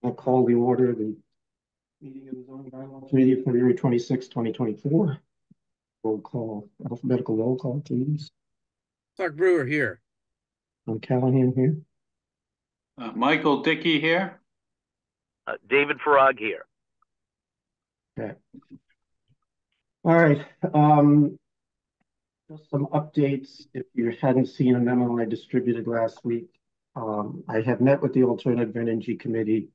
I'll call the order of the meeting of the zoning bylaw committee of February 26, 2024. Roll call, alphabetical roll call, please. Clark Brewer here. I'm Callahan here. Michael Dickey here. David Farag here. Okay. All right. Just some updates. If you hadn't seen a memo I distributed last week, I have met with the Alternative Energy Committee.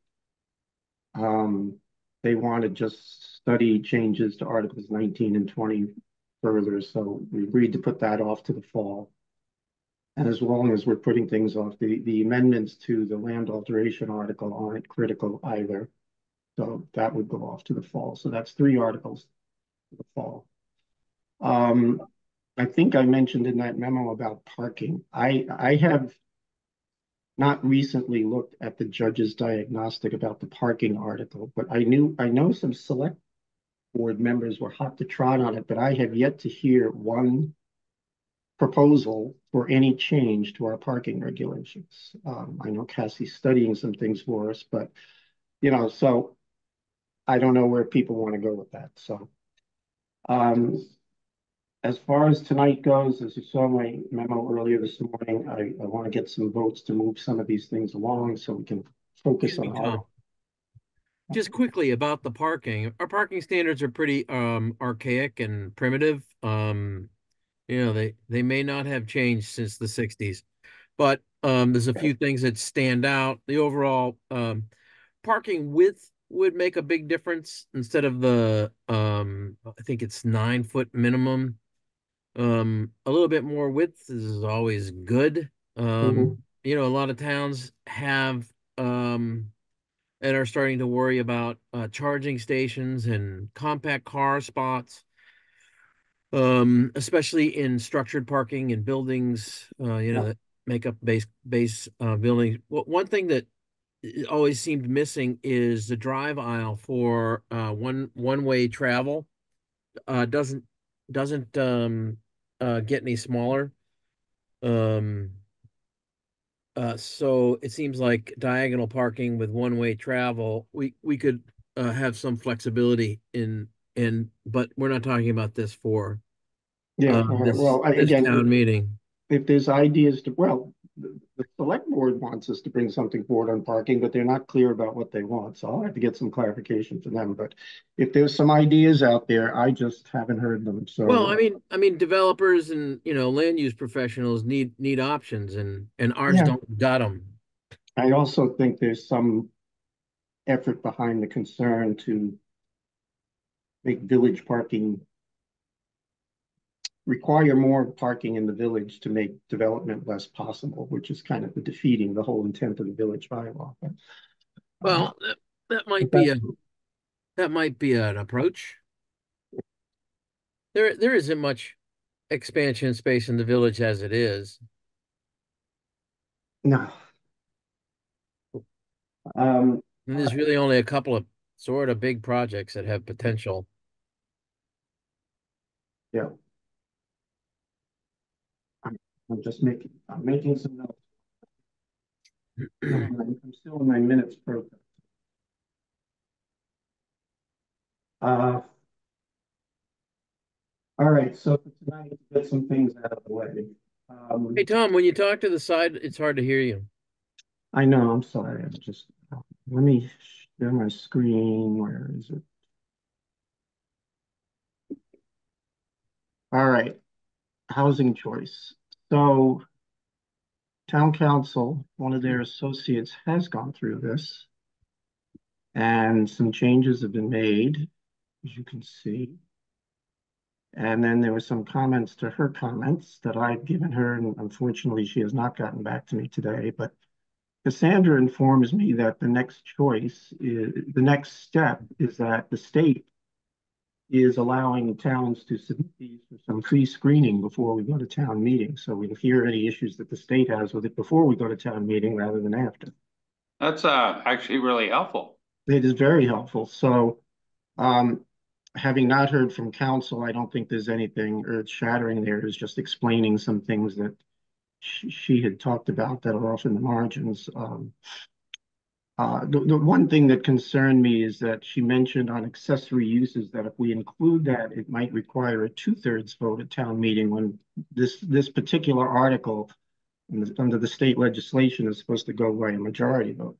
They want to just study changes to Articles 19 and 20 further, so we agreed to put that off to the fall. And as long as we're putting things off, the amendments to the land alteration article aren't critical either. So that would go off to the fall. So that's 3 articles for the fall. I think I mentioned in that memo about parking. I have not recently looked at the judge's diagnostic about the parking article, but I know some select board members were hot to trot on it, but I have yet to hear one proposal for any change to our parking regulations. I know Cassie's studying some things for us, but so I don't know where people want to go with that. So as far as tonight goes, as you saw my memo earlier this morning, I want to get some votes to move some of these things along so we can focus Excuse me, on Tom. Just quickly about the parking. Our parking standards are pretty archaic and primitive. They may not have changed since the 60s, but there's a few things that stand out. The overall parking width would make a big difference instead of the I think it's 9-foot minimum. A little bit more width is always good. Mhm. A lot of towns have and are starting to worry about charging stations and compact car spots, especially in structured parking and buildings, Yeah. that make up base buildings. One thing that always seemed missing is the drive aisle for one-way travel. Doesn't get any smaller. Um, so it seems like diagonal parking with one-way travel, we could have some flexibility but we're not talking about this for Yeah. All right. this Well, this again, town meeting. if there's ideas the select board wants us to bring something forward on parking, but they're not clear about what they want. So I'll have to get some clarification from them. But if there's some ideas out there, I just haven't heard them. Well, So I mean, developers and land use professionals need options, and ours yeah, don't got them. I also think there's some effort behind the concern to make village parking require more parking in the village to make development less possible, which is kind of the defeating the whole intent of the village bylaw. Uh, Well, that but might be that's a that might be an approach. There isn't much expansion space in the village as it is. no. And All there's right. really only a couple of sort of big projects that have potential. Yeah, I'm, I'm making some notes. I'm still in my minutes program. Uh, all right, so for tonight, to get some things out of the way. Hey, Tom, when you talk to the side, it's hard to hear you. I know, I'm sorry. I'm just, let me share my screen. Where is it? All right, housing choice. So town council, one of their associates has gone through this and some changes have been made, as you can see. And then there were some comments to her comments that I've given her, and unfortunately, she has not gotten back to me today. But Cassandra informs me that the next step is that the state is allowing towns to submit these for some free screening before we go to town meeting. So we'll hear any issues that the state has with it before we go to town meeting rather than after. That's actually really helpful. It is very helpful. So um, having not heard from council, I don't think there's anything earth shattering there. It's just explaining some things that she had talked about that are off in the margins. The one thing that concerned me is that she mentioned on accessory uses that if we include that, it might require a two-thirds vote at town meeting when this particular article under the state legislation is supposed to go by a majority vote.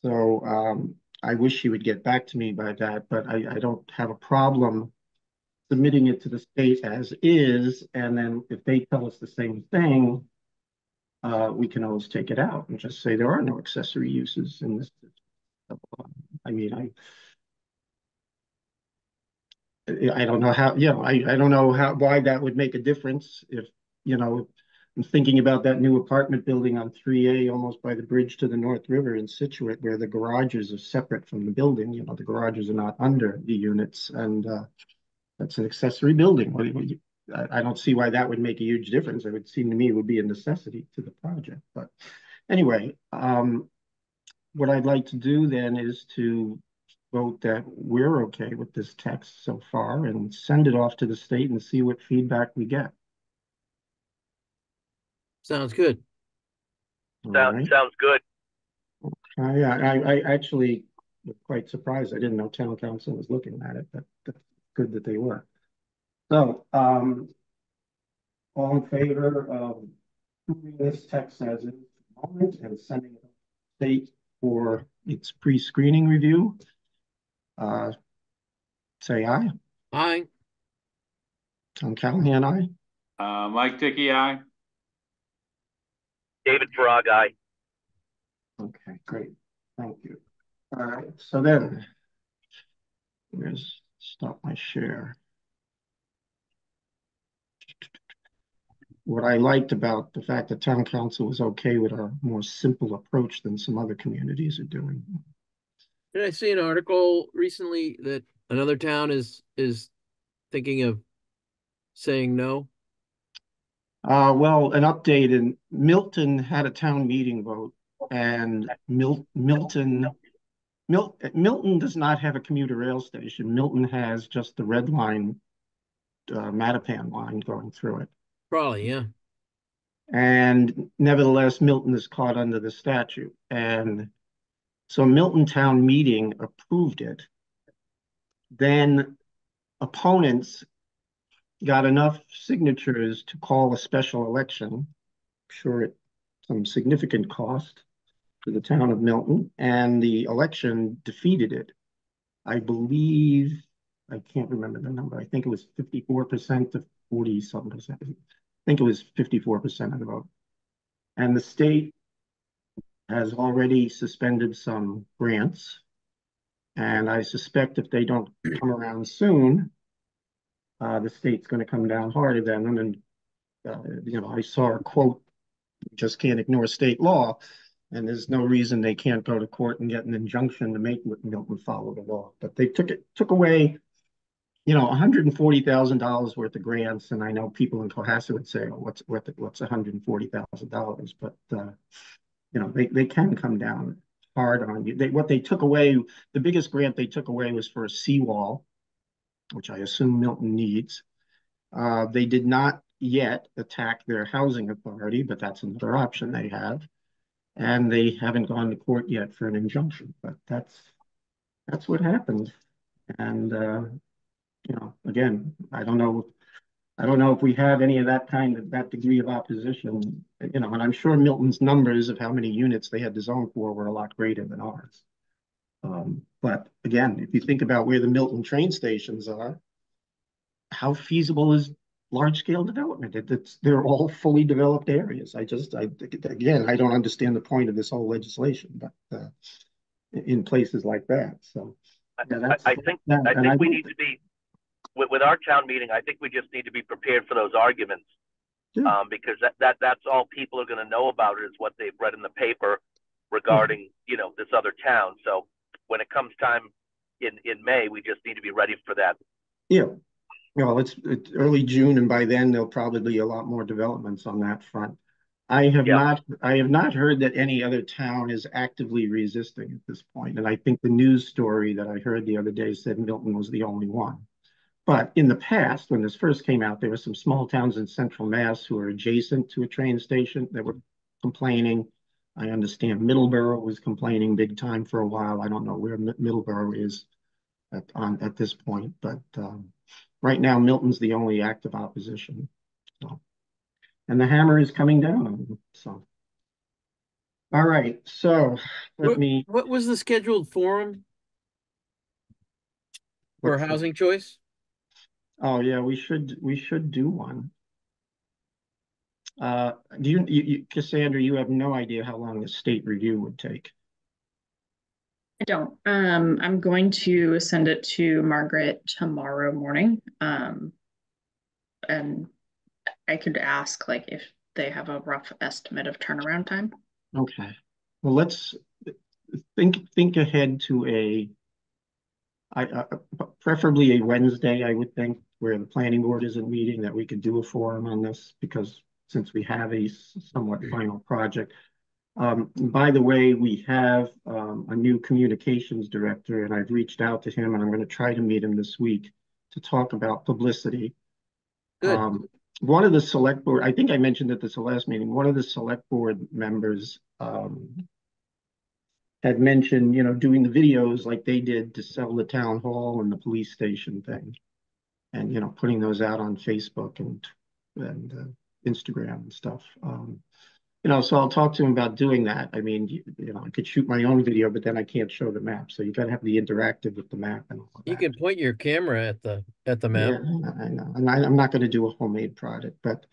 So I wish she would get back to me by that, but I don't have a problem submitting it to the state as is, and then if they tell us the same thing, we can always take it out and just say there are no accessory uses in this. I mean, I don't know how, I don't know why that would make a difference if, you know, I'm thinking about that new apartment building on 3A almost by the bridge to the North River in Situate where the garages are separate from the building. You know, the garages are not under the units, and that's an accessory building. I don't see why that would make a huge difference. It would seem to me it would be a necessity to the project. But anyway, what I'd like to do then is to vote that we're okay with this text so far and send it off to the state and see what feedback we get. Sounds good. All right. Sounds good. I actually was quite surprised. I didn't know town council was looking at it, but that's good that they were. So, all in favor of approving this text as is and sending it to the state for its pre-screening review? Say aye. Aye. Tom Callahan, aye. Mike Dickey, aye. David Farag, aye. Okay, great. Thank you. All right, so then, let's stop my share. What I liked about the fact that town council was okay with our more simple approach than some other communities are doing. Did I see an article recently that another town is thinking of saying no? Well, an update in Milton had a town meeting vote, and Milton does not have a commuter rail station. Milton has just the red line, Mattapan line going through it. Probably, yeah. And nevertheless, Milton is caught under the statute. And so Milton Town Meeting approved it. Then opponents got enough signatures to call a special election. I'm sure at some significant cost to the town of Milton, and the election defeated it. I believe, I can't remember the number. I think it was 54% to 40 something percent. I think it was 54% of the vote. And the state has already suspended some grants. And I suspect if they don't come around soon, the state's going to come down harder than them. And, you know, I saw a quote, just can't ignore state law. And there's no reason they can't go to court and get an injunction to make Milton follow the law. But they took away, you know, $140,000 worth of grants. And I know people in Cohasset would say, oh, what's $140,000? But, you know, they can come down hard on you. What they took away, the biggest grant they took away was for a seawall, which I assume Milton needs. They did not yet attack their housing authority, but that's another option they have. And they haven't gone to court yet for an injunction, but that's what happened. And you know, again, I don't know if we have any of that degree of opposition, you know, and I'm sure Milton's numbers of how many units they had to zone for were a lot greater than ours. But again, if you think about where the Milton train stations are, how feasible is large scale development? They're all fully developed areas. Again, I don't understand the point of this whole legislation, but in places like that. So yeah, I think we need to be with our town meeting. I think we just need to be prepared for those arguments, because that's all people are going to know about it is what they've read in the paper regarding you know, this other town. So when it comes time in May, we just need to be ready for that. Yeah. Well, it's early June, and by then there'll probably be a lot more developments on that front. I have not heard that any other town is actively resisting at this point. And I think the news story that I heard the other day said Milton was the only one. But in the past, when this first came out, there were some small towns in central Mass who were adjacent to a train station that were complaining. I understand Middleborough was complaining big time for a while. I don't know where Middleborough is at this point, but right now Milton's the only active opposition. So, and the hammer is coming down on them. So, all right. So let me. What was the scheduled forum for housing choice? Oh yeah, we should do one. Do Cassandra, you have no idea how long the state review would take. I don't. I'm going to send it to Margaret tomorrow morning. And I could ask like if they have a rough estimate of turnaround time. Okay. Well, let's think ahead to preferably a Wednesday, I would think, where the planning board isn't meeting, that we could do a forum on this, because since we have a somewhat final project. By the way, we have a new communications director, and I've reached out to him, and I'm going to try to meet him this week to talk about publicity. Good. One of the select board, I think I mentioned at this last meeting, one of the select board members had mentioned, doing the videos like they did to sell the town hall and the police station thing, and putting those out on Facebook and Instagram and stuff. So I'll talk to him about doing that. I mean, I could shoot my own video, but then I can't show the map. So you got to have the interactive with the map and all of that. You can point your camera at the map. Yeah, I know. And I'm not going to do a homemade product, but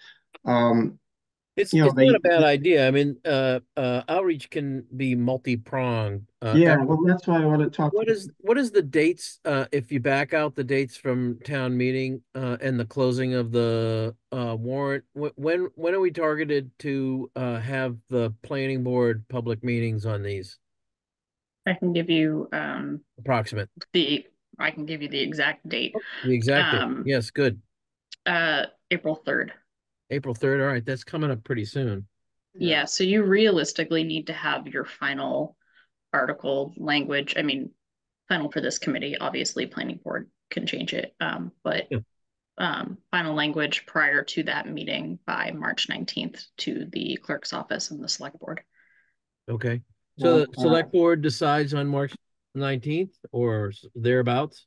it's not a bad idea. I mean, outreach can be multi-pronged. Yeah, well, that's why I want to talk. What is the dates, if you back out the dates from town meeting, and the closing of the warrant, when are we targeted to have the planning board public meetings on these? I can give you approximate. I can give you the exact date. The exact date. Yes, good. April 3rd. April 3rd. All right, that's coming up pretty soon. Yeah, so you realistically need to have your final article language. I mean, final for this committee. Obviously, planning board can change it, but final language prior to that meeting by March 19th to the clerk's office and the select board. Okay. So the select board decides on March 19th or thereabouts?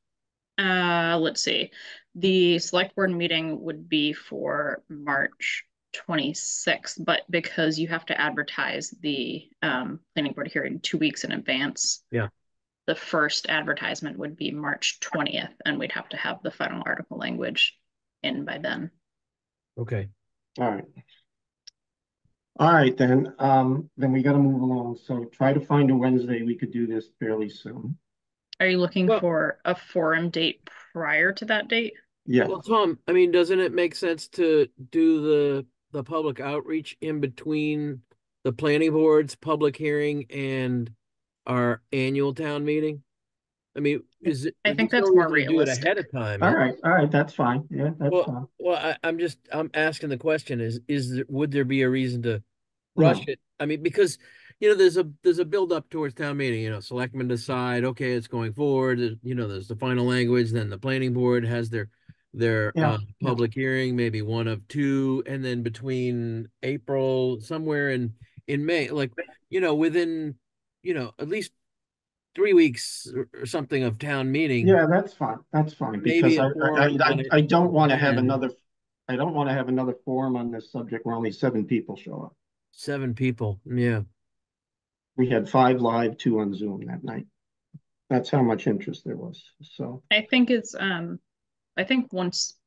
Let's see. The select board meeting would be for March 26th, but because you have to advertise the planning board hearing 2 weeks in advance, yeah, the first advertisement would be March 20th, and we'd have to have the final article language in by then. Okay. All right. All right, then we got to move along. So try to find a Wednesday. We could do this fairly soon. Are you looking for a forum date prior to that date? Yeah. Well, Tom, I mean, doesn't it make sense to do the public outreach in between the planning board's public hearing and our annual town meeting? I mean, I think that's more realistic. Do it ahead of time. All right, that's fine. Yeah, that's fine. Well, I'm asking the question: would there be a reason to rush it? I mean, because there's a build up towards town meeting. Selectmen decide, okay, it's going forward. There's the final language. Then the planning board has their public hearing, maybe one of two, and then between April, somewhere in May, like within at least 3 weeks or something of town meeting. Yeah, that's fine. That's fine, because I don't want to have another. I don't want to have another forum on this subject where only 7 people show up. 7 people, yeah. We had 5 live, 2 on Zoom that night. That's how much interest there was. So I think I think once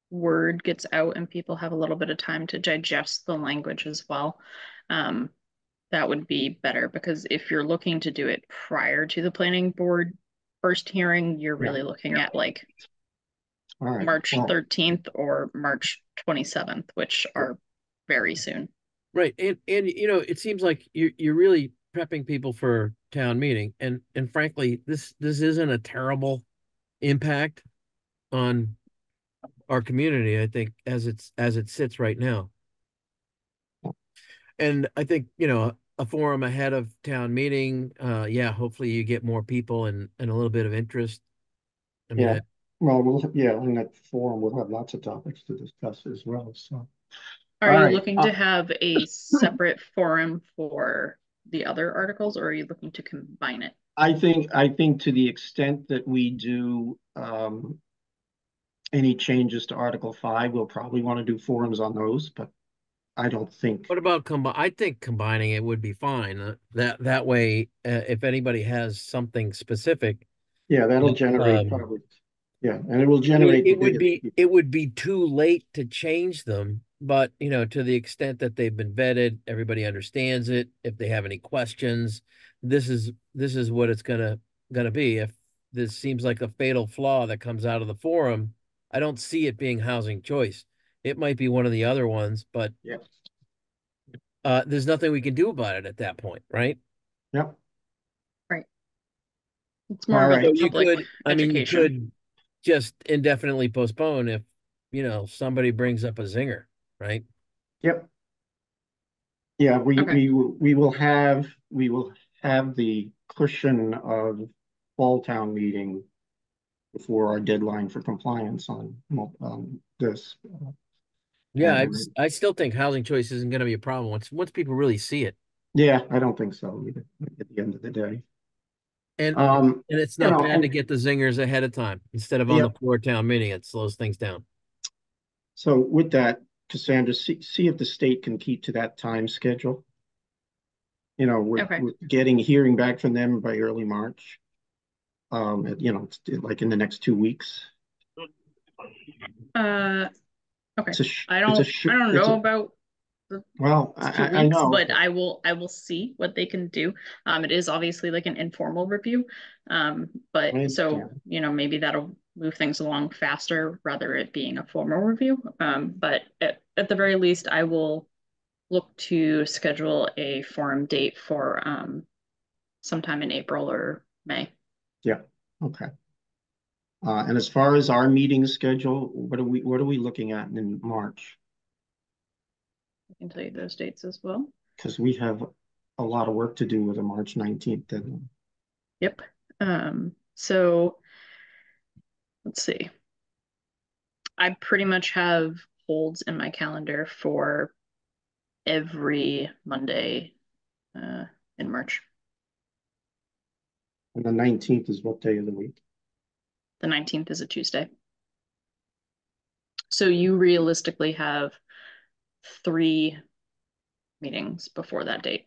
word gets out and people have a little bit of time to digest the language as well, that would be better, because if you're looking to do it prior to the planning board first hearing, you're really looking at like March 13th or March 27th, which are very soon. Right. And it seems like you're really prepping people for town meeting. And frankly, this isn't a terrible impact on our community, I think, as it sits right now. And I think, a forum ahead of town meeting, hopefully you get more people and a little bit of interest. I mean, in that forum we'll have lots of topics to discuss as well. So are you looking to have a separate forum for the other articles, or are you looking to combine it? I think to the extent that we do any changes to Article 5, we'll probably want to do forums on those, but I don't think. What about I think combining it would be fine. That way, if anybody has something specific, Yeah, that'll generate um, probably. Yeah, and it will I mean, generate the biggest. it would be too late to change them, but to the extent that they've been vetted, everybody understands it. If they have any questions, this is what it's gonna be. If this seems like a fatal flaw that comes out of the forum, I don't see it being housing choice. It might be one of the other ones, but Yeah. there's nothing we can do about it at that point, right? Yep. Right. It's more All of a right. So you public could, I mean, you education. could just indefinitely postpone if, somebody brings up a zinger, right? Yep. Yeah, Okay. we will have the cushion of fall town meeting before our deadline for compliance on this. Yeah, And I still think housing choice isn't going to be a problem once people really see it. yeah, I don't think so either at the end of the day. And Um, and it's not bad to and get the zingers ahead of time instead of on the yep. floor town meeting. It slows things down. So with that, Cassandra, see if the state can keep to that time schedule. Okay. We're hearing back from them by early March. Like in the next 2 weeks. Okay. It's a sh I it's a don't sh I don't it's know a about the well, two I weeks, know, but I will see what they can do. It is obviously like an informal review. I But so, understand. maybe that'll move things along faster rather it being a formal review. But at the very least, I will look to schedule a forum date for sometime in April or May. Yeah. Okay. And as far as our meeting schedule, what are we looking at in March? I can tell you those dates as well. Because we have a lot of work to do with a March 19th deadline. Yep. So let's see. I pretty much have holds in my calendar for every Monday in March. And the 19th is what day of the week? The 19th is a Tuesday. So you realistically have 3 meetings before that date.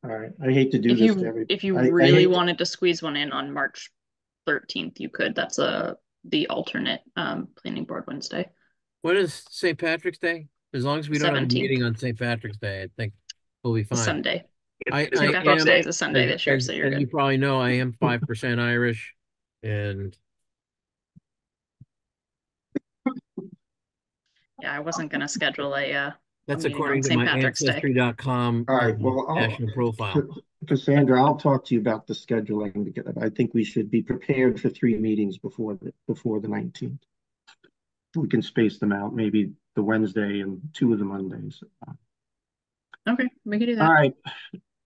All right. I hate to do If this to you every. if you I really hate to, wanted to squeeze one in on March 13th, you could. That's the alternate planning board Wednesday. When is St. Patrick's Day? As long as we don't have a 17th, meeting on St. Patrick's Day, I think we'll be a fine. Sunday. I St. Patrick's am, Day is a Sunday this year, so you're as you good. probably know, I am 5% Irish, and Yeah, I wasn't gonna schedule a that's meeting on according to St. my Patrick's Day. ancestry.com all right. Well, national profile. Cassandra, I'll talk to you about the scheduling because I think we should be prepared for 3 meetings before the 19th. We can space them out, maybe the Wednesday and 2 of the Mondays. Okay, we can do All that.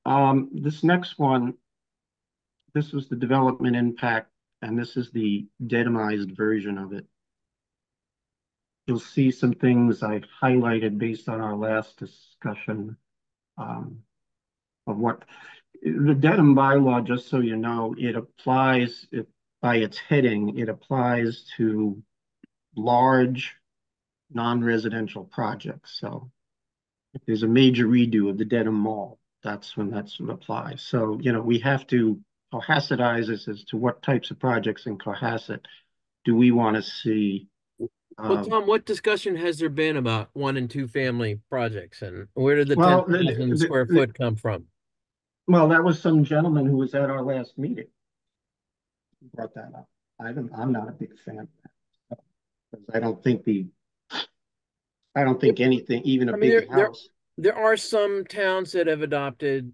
right. This next one, this was the development impact, and this is the determinized version of it. You'll see some things I highlighted based on our last discussion of what the Dedham bylaw, just so you know, by its heading, it applies to large non-residential projects. So if there's a major redo of the Dedham Mall, that's when applies. So, we have to Cohasitize this as to what types of projects in Cohasset do we want to see. Well, Tom, what discussion has there been about 1 and 2 family projects, and where did the Well, 10,000 square foot come from? well, that was some gentleman who was at our last meeting who brought that up. I'm not a big fan of that because I don't think anything, even a I mean, big house. there are some towns that have adopted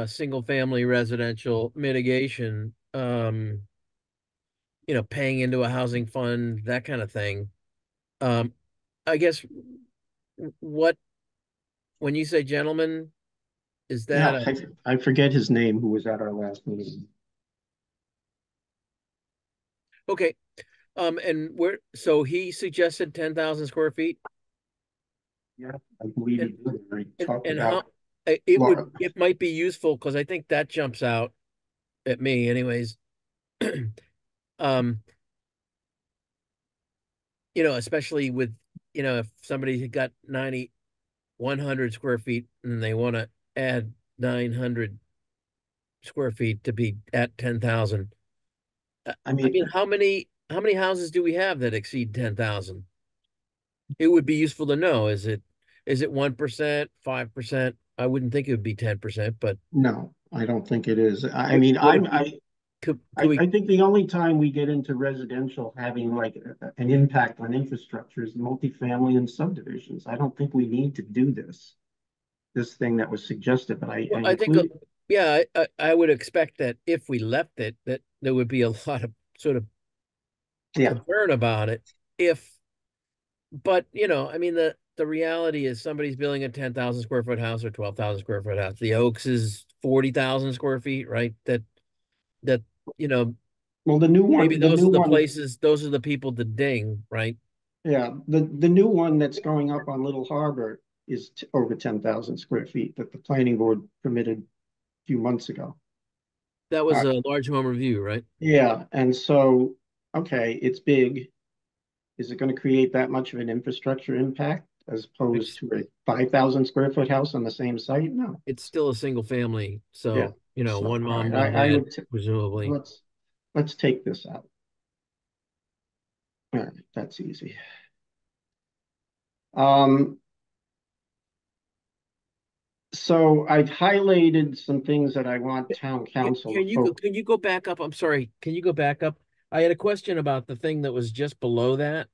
single family residential mitigation, paying into a housing fund, that kind of thing. I guess what when you say gentleman, is that Yeah, I forget his name who was at our last meeting. okay? And so he suggested 10,000 square feet, Yeah, I believe he and did. I talked and about. it might be useful because I think that jumps out at me anyways. Um, especially with, if somebody had got 100 square feet and they want to add 900 square feet to be at 10,000. I I mean, mean, how many houses do we have that exceed 10,000? It would be useful to know. Is it 1%, 5%? I wouldn't think it would be 10%, but no, I don't think it is. I would, mean, would it be, could we, I think the only time we get into residential having like an impact on infrastructure is multifamily and subdivisions. I don't think we need to do this thing that was suggested, but I well, I think, include, yeah, I would expect that if we left it, that there would be a lot of sort of yeah, concern about it. But I mean, the reality is somebody's building a 10,000 square foot house or 12,000 square foot house. The Oaks is 40,000 square feet, right? That, you know, well, the new maybe one, the those new are the one, places, those are the people to ding, right? yeah, the new one that's going up on Little Harbor is over 10,000 square feet that the planning board permitted a few months ago. That Uh, was a large home review, right? yeah, and so, okay, it's big. Is it going to create that much of an infrastructure impact as opposed It's to a 5,000 square foot house on the same site? No. it's still a single family, Yeah. so So, one all mom, right, one I dad, would presumably. let's take this out. All right, that's easy. Um, so I've highlighted some things that I want town council to focus. Can you go back up? I'm sorry. Can you go back up? I had a question about the thing that was just below that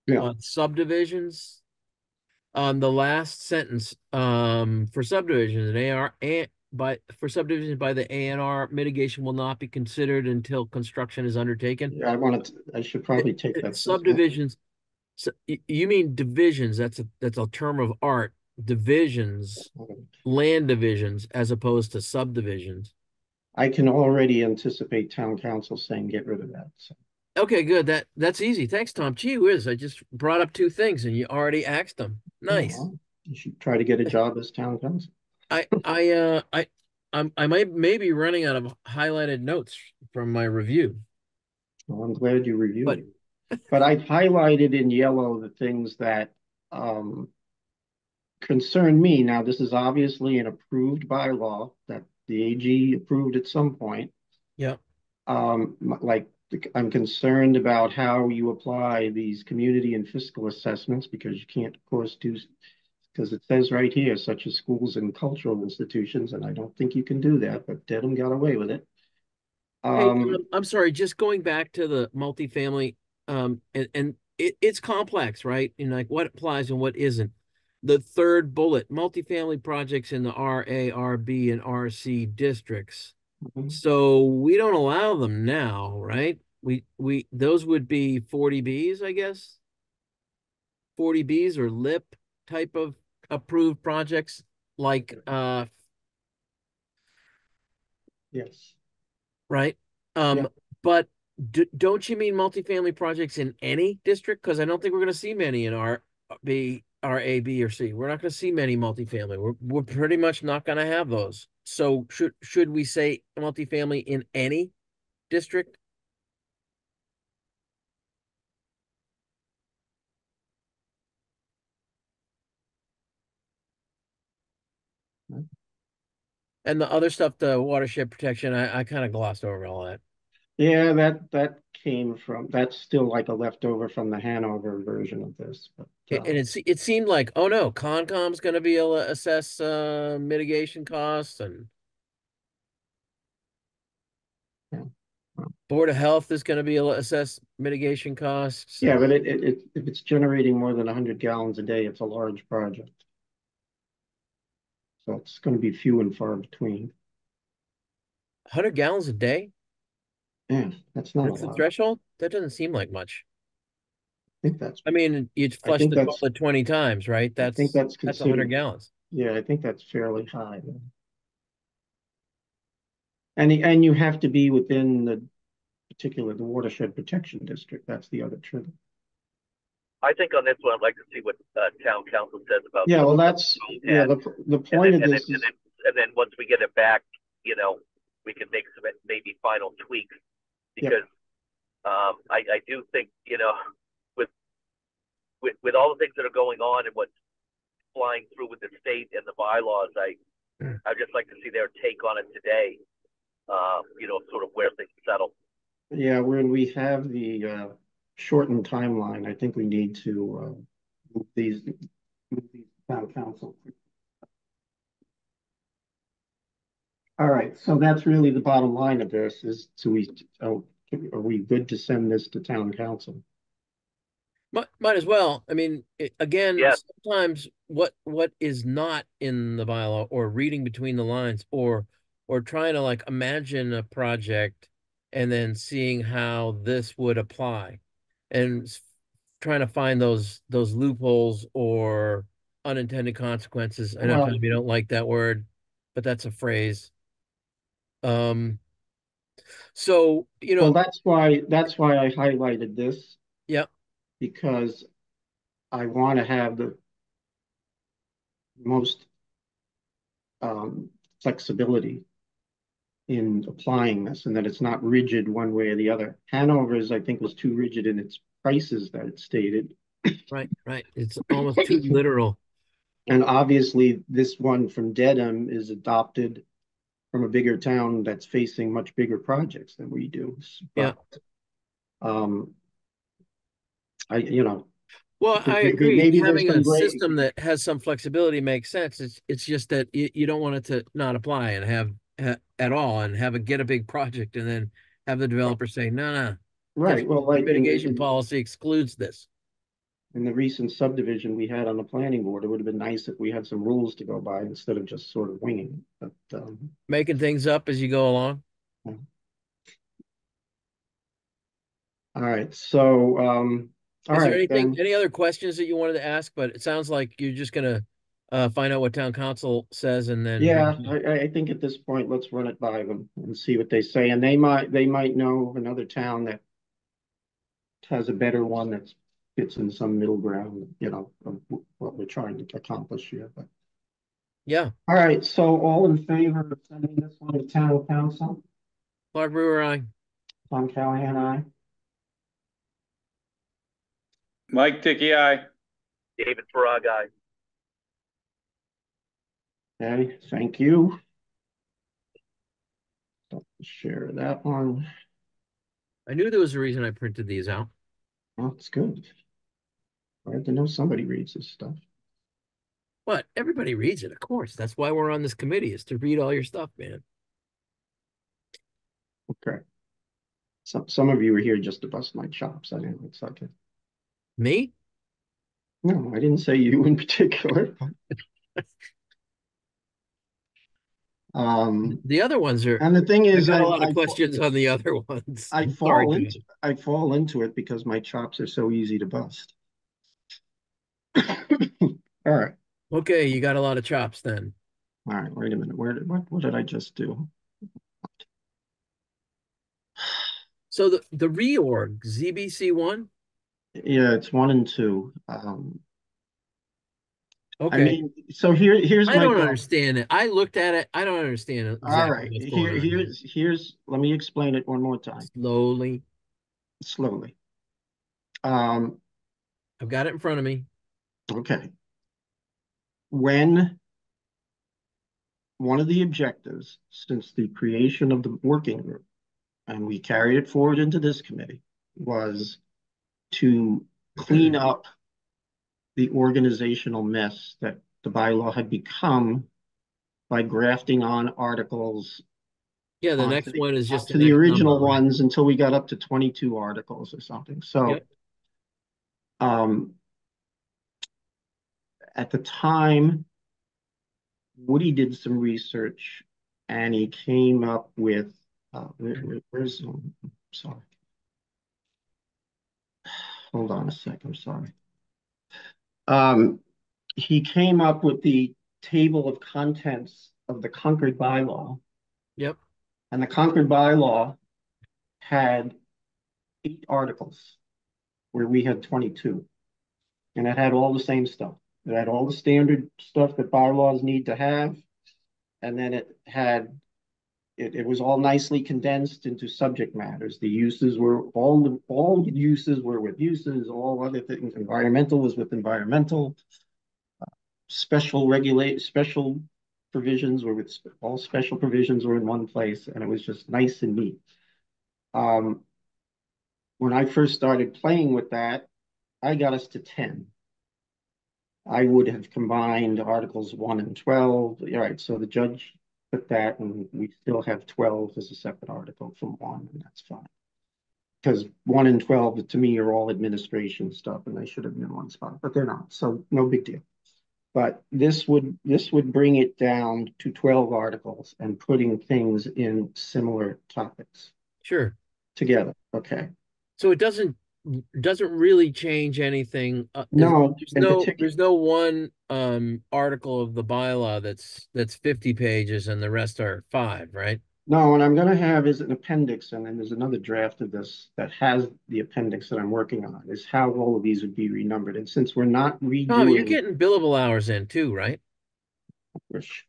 Yeah. on subdivisions. On the last sentence, for subdivisions, for subdivisions by the ANR, mitigation will not be considered until construction is undertaken. Yeah, I should probably take that sentence. Subdivisions, so you mean divisions? That's a term of art. Divisions, land divisions, as opposed to subdivisions. I can already anticipate town council saying get rid of that. So, Okay, good. That's easy. Thanks, Tom. Gee whiz, I just brought up two things and you already axed them. yeah, Nice. well, you should try to get a job as town council. I might maybe running out of highlighted notes from my review, Well, I'm glad you reviewed but it. But I've highlighted in yellow the things that um, concern me. Now, this is obviously an approved bylaw that the AG approved at some point. yeah. Like I'm concerned about how you apply these community and fiscal assessments because you can't, of course, do because it says right here, such as schools and cultural institutions, and I don't think you can do that, but Dedham got away with it. Hey, Um, I'm sorry, just going back to the multifamily, and it's complex, right? And like what applies and what isn't. The third bullet, multifamily projects in the RA, RB, and RC districts. So we don't allow them now, right? We those would be 40Bs, I guess. 40Bs or LIP type of approved projects, like yes, right? yeah. But don't you mean multifamily projects in any district? Because I don't think we're going to see many in our A, B, or C. We're not going to see many multifamily. We're pretty much not going to have those. So should we say multifamily in any district? And the other stuff, the watershed protection, I kind of glossed over all that. Yeah, that came from that's still like a leftover from the Hanover version of this. But And it seemed like, oh no, Concom's going to be able to assess mitigation costs, and yeah, Board of Health is going to be able to assess mitigation costs. yeah, And but if it's generating more than 100 gallons a day, it's a large project. So it's going to be few and far between. 100 gallons a day? Yeah, that's not a That's the lot. threshold? That doesn't seem like much. I think that's I mean, you I flush think the that's toilet 20 times, right? I think that's That's 100 considered. gallons. Yeah, I think that's fairly high. And you have to be within the watershed protection district. That's the other trigger. I think on this one, I'd like to see what town council says about. Yeah, well, some that's, of yeah, the point of this is, and then once we get it back, we can make some maybe final tweaks Yep. because I do think with with all the things that are going on and what's flying through with the state and the bylaws, I'd just like to see their take on it today. Sort of where things settle. yeah, when we have the shortened timeline, I think we need to move these town council. All right, so that's really the bottom line of this is are we good to send this to town council? Might as well. I mean, again, Yes. sometimes what is not in the bylaw or reading between the lines or trying to like imagine a project and then seeing how this would apply and trying to find those loopholes or unintended consequences. I know, Well, Tom, you don't like that word, but that's a phrase. So, well, that's why I highlighted this yeah, because I want to have the most flexibility in applying this and that it's not rigid one way or the other. Hanover's, I think, was too rigid in its prices that it stated. right. It's almost too literal. And obviously, this one from Dedham is adopted from a bigger town that's facing much bigger projects than we do. Yeah. But I Well, I agree. maybe there's Having some a gray. system that has some flexibility makes sense. It's just that you don't want it to not apply and at all and get a big project and then have the developer say, no, guess Right. Well, your like mitigation policy excludes this. in the recent subdivision we had on the planning board, it would have been nice if we had some rules to go by instead of just sort of winging it. But Making things up as you go along. all right. So all Is there right then. any other questions that you wanted to ask? But it sounds like you're just gonna find out what town council says and then Yeah, I think at this point, let's run it by them and see what they say. And they might know of another town that has a better one that fits in some middle ground, of what we're trying to accomplish here. But yeah. all right, so all in favor of sending this one to town council? Clark Brewer, aye. Tom Callahan, aye. Mike Dickey, aye. David Farag, aye. Okay, thank you. Don't share that one. I knew there was a reason I printed these out. Well, it's good. I have to know somebody reads this stuff. But everybody reads it, of course. That's why we're on this committee, is to read all your stuff, man. Okay. Some of you are here just to bust my chops. I didn't. It's okay. Me? No, I didn't say you in particular. The other ones are. And the thing I is, got a lot of questions on the other ones. I Sorry, fall Tom. into it because my chops are so easy to bust. All right. Okay, you got a lot of chops then. All right. Wait a minute. What did I just do? So the reorg, ZBC1? Yeah, it's 1 and 2. Okay. I mean, so here's I my don't problem. understand it. I looked at it. I don't understand exactly All right. what's going on here. Here's let me explain it one more time. Slowly. Slowly. I've got it in front of me. Okay. When one of the objectives since the creation of the working group, and we carried it forward into this committee, was to clean up the organizational mess that the bylaw had become by grafting on articles Yeah, the next one is just to the the next original number, right? ones until we got up to 22 articles or something. So Yep. At the time, Woody did some research and he came up with where's sorry. Hold on a sec, I'm sorry. He came up with the table of contents of the Concord bylaw. Yep. And the Concord bylaw had 8 articles where we had 22. and it had all the same stuff. It had all the standard stuff that bylaws need to have, and then it was all nicely condensed into subject matters. The uses were all uses were with uses, all other things. Environmental was with environmental. Special provisions were with all special provisions were in one place, and it was just nice and neat. Um, when I first started playing with that, I got us to 10. I would have combined Articles 1 and 12. All right, so the judge put that, and we still have 12 as a separate article from 1, and that's fine. Because 1 and 12 to me are all administration stuff, and they should have been in one spot, but they're not, so no big deal. But this would bring it down to 12 articles and putting things in similar topics Sure. together. Okay. So it doesn't really change anything. No, in particular, there's no one article of the bylaw that's 50 pages and the rest are 5, right? no, what I'm going to have is an appendix, and then there's another draft of this that has the appendix that I'm working on, is how all of these would be renumbered. And since we're not Oh, you're redoing, getting billable hours in too, right? which,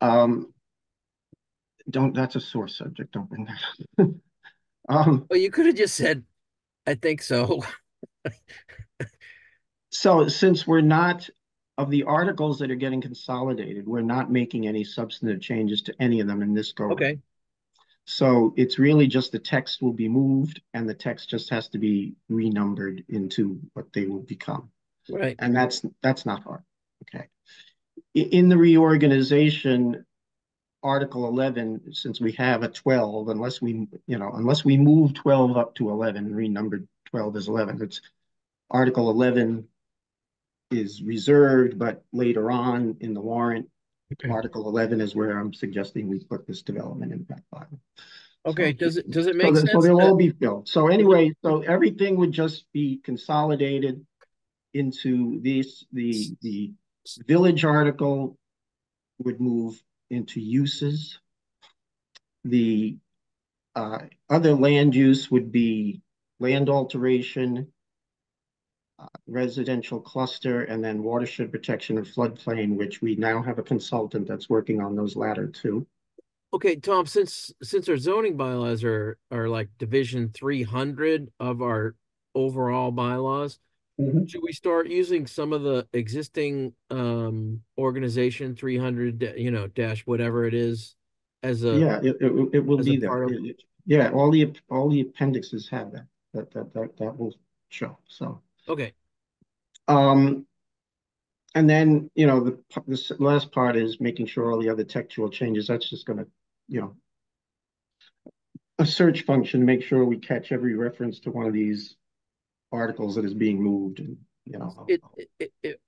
um, that's a sore subject. Don't bring that up. Well, you could have just said, I think so. So since we're not, of the articles that are getting consolidated, we're not making any substantive changes to any of them in this go round. Okay. So it's really just the text will be moved and the text just has to be renumbered into what they will become. Right. And that's not hard. Okay. In the reorganization, Article 11, since we have a 12, unless we move 12 up to 11, renumbered 12 as 11, it's Article 11 is reserved, but later on in the warrant, Okay. Article 11 is where I'm suggesting we put this development impact bylaw. Okay. So, does it make sense? So they'll all be filled. So anyway, so everything would just be consolidated into the village article would move into uses. The other land use would be land alteration, residential cluster, and then watershed protection and floodplain, which we now have a consultant that's working on those latter two. Okay, Tom, since our zoning bylaws are like division 300 of our overall bylaws, should we start using some of the existing organization 300, dash whatever it is as a Yeah, it will as a be there. part of Yeah, all the appendixes have that will show. So okay. And then the last part is making sure all the other textual changes. That's just going to a search function to make sure we catch every reference to one of these articles that is being moved, and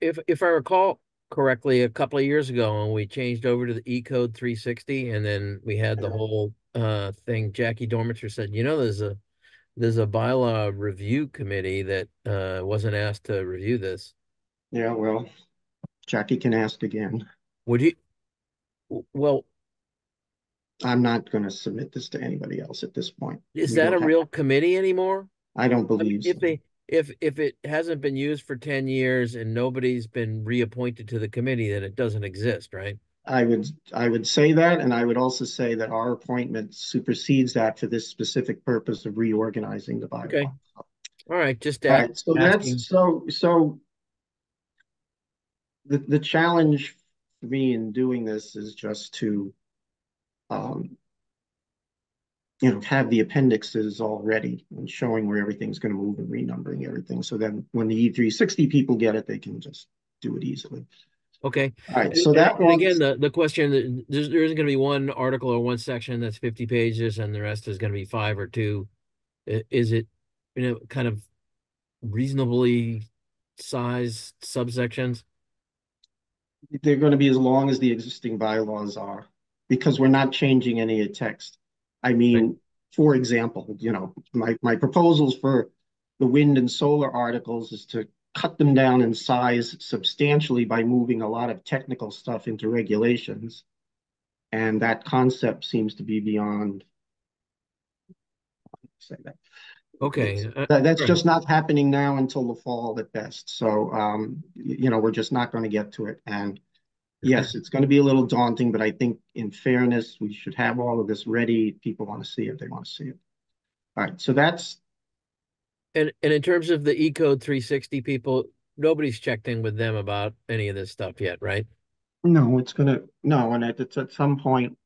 If I recall correctly, a couple of years ago when we changed over to the E code 360 and then we had the whole thing, Jackie Dormitzer said, there's a bylaw review committee that wasn't asked to review this. Yeah, well, Jackie can ask again. Would you? Well, I'm not going to submit this to anybody else at this point. is that a real committee anymore? I don't believe so. If it hasn't been used for 10 years and nobody's been reappointed to the committee, then it doesn't exist, right? I would say that, and I would also say that our appointment supersedes that for this specific purpose of reorganizing the bylaw. Okay. All right, just all right. So asking. that's so the challenge for me in doing this is just to have the appendixes all ready and showing where everything's going to move and renumbering everything. So then when the E360 people get it, they can just do it easily. Okay. All right. So that and again, the question, there isn't going to be one article or one section that's 50 pages and the rest is going to be 5 or 2. Is it, kind of reasonably sized subsections? They're going to be as long as the existing bylaws are, because we're not changing any of text. I mean, right. For example, my proposals for the wind and solar articles is to cut them down in size substantially by moving a lot of technical stuff into regulations. And that concept seems to be beyond, say that. Okay. That's Right. just not happening now until the fall at best. So, we're just not going to get to it. And yes, it's going to be a little daunting, but I think in fairness, we should have all of this ready. People want to see it, they want to see it. All right, so that's And in terms of the E Code 360 people, nobody's checked in with them about any of this stuff yet, right? no, it's gonna no, and it's at some point.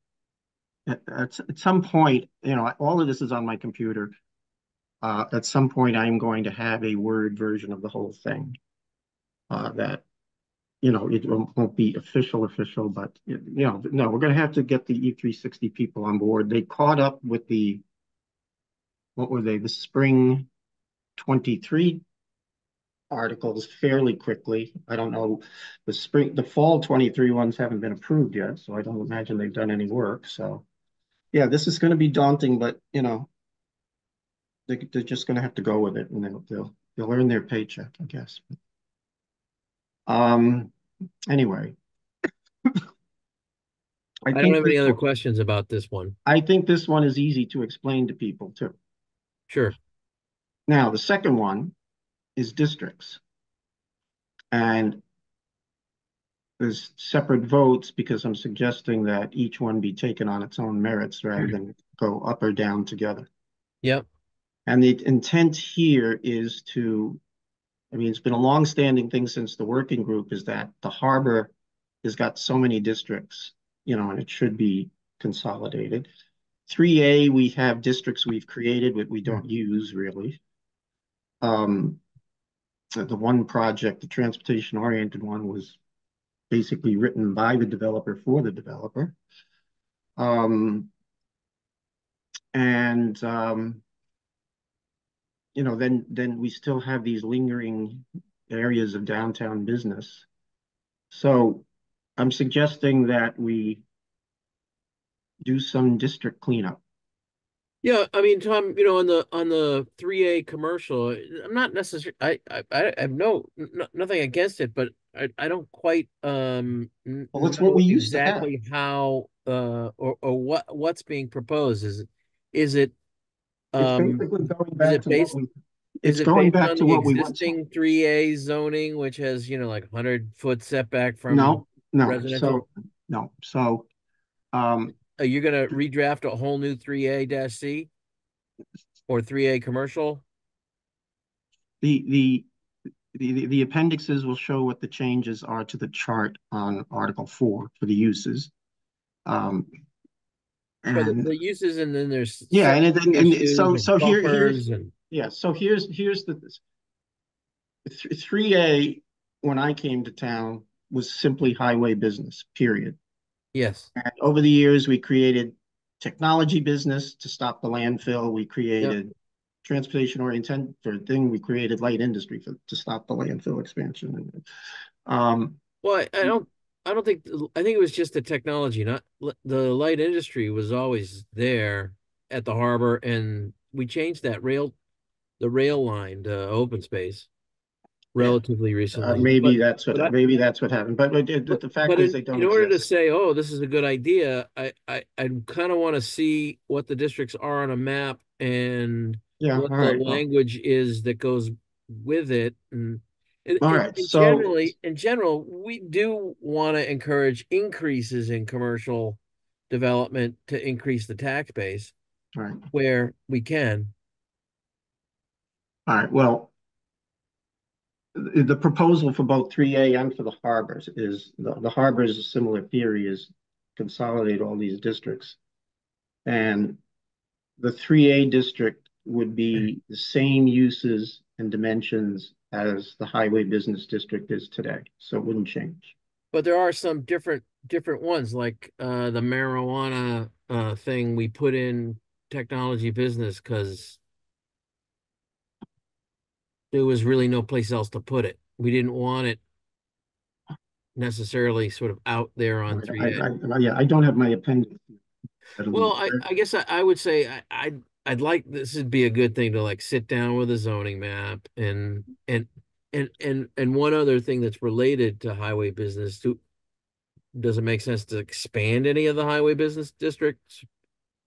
At some point, all of this is on my computer. At some point, I'm going to have a Word version of the whole thing. That it won't be official, but no, we're going to have to get the E360 people on board. They caught up with what were they, the spring 23 articles fairly quickly. I don't know, the fall 23 ones haven't been approved yet, so I don't imagine they've done any work. So yeah, this is going to be daunting, but they're just going to have to go with it, and they'll earn their paycheck, I guess. Um. Anyway, I I don't think have this any other questions about this one. I think this one is easy to explain to people too. Sure. Now, the second one is districts, and there's separate votes because I'm suggesting that each one be taken on its own merits rather than go up or down together. Yep. And the intent here is I mean, it's been a long-standing thing since the working group is that the harbor has got so many districts, and it should be consolidated. 3A, we have districts we've created, but we don't use really. Um, the one project, the transportation-oriented one, was basically written by the developer for the developer. Um, and then we still have these lingering areas of downtown business. So I'm suggesting that we do some district cleanup. Yeah, I mean, Tom, on the 3A commercial, I'm not necessarily I have nothing against it, but I don't quite Well, it's what we know used to have. exactly how or what's being proposed. Is it It's um basically going is back it to what based we is it's it going based back on to the what we once had. existing 3A zoning, which has, like 100-foot setback from No, no. residential? So no. So um Are you gonna redraft a whole new 3A-C or 3A commercial? the the the appendixes will show what the changes are to the chart on Article 4 for the uses. Um, For and the uses, and then there's yeah, setback and issues so and so here's buffers and yeah, so here's the 3A when I came to town was simply highway business, period. yes. And over the years, we created technology business to stop the landfill. We Yep. created transportation oriented for a thing. We created light industry to stop the landfill expansion. Um, Well, I don't think I think it was just the technology, not the light industry was always there at the harbor, and we changed the rail line to open space yeah, relatively recently. But but I maybe that's what happened. But the fact but is, they don't in order to exist. say, oh, this is a good idea, I kind of want to see what the districts are on a map and Yeah. what All the right. Well. language is that goes with it. And All right. So. in general, we do want to encourage increases in commercial development to increase the tax base All right. where we can. All right. Well, the proposal for both 3A and for the harbors is the harbors, a similar theory is consolidate all these districts. And the 3A district would be the same uses and dimensions as the highway business district is today. So it wouldn't change. But there are some different ones, like the marijuana thing we put in technology business because there was really no place else to put it. We didn't want it necessarily sort of out there on Right. 3A. Yeah, I don't have my appendix readily. Well, I guess I would say I'd like this would be a good thing to like sit down with a zoning map and one other thing that's related to highway business. Does it make sense to expand any of the highway business districts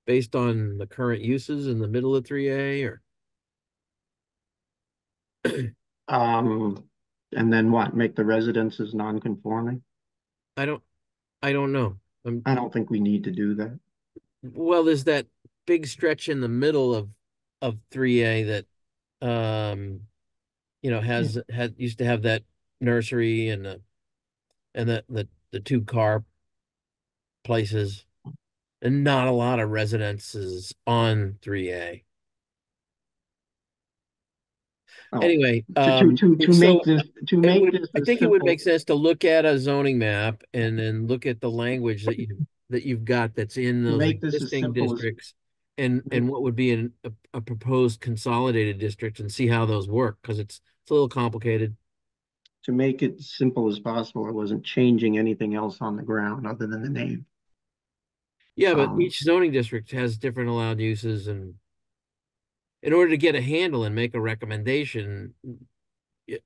based on the current uses in the middle of 3A or? And then what? Make the residences non-conforming? I don't I don't know. I don't think we need to do that. Well, there's that big stretch in the middle of 3A that Yeah. has had used to have that nursery and the two car places and not a lot of residences on 3A. Oh, Anyway, to make so this I as think it would simple make sense to look at a zoning map and then look at the language that you've got that's in to those make this as existing simple as districts and what would be a proposed consolidated district and see how those work because it's a little complicated. to make it simple as possible. I wasn't changing anything else on the ground other than the name. Yeah, but Um, each zoning district has different allowed uses, and in order to get a handle and make a recommendation,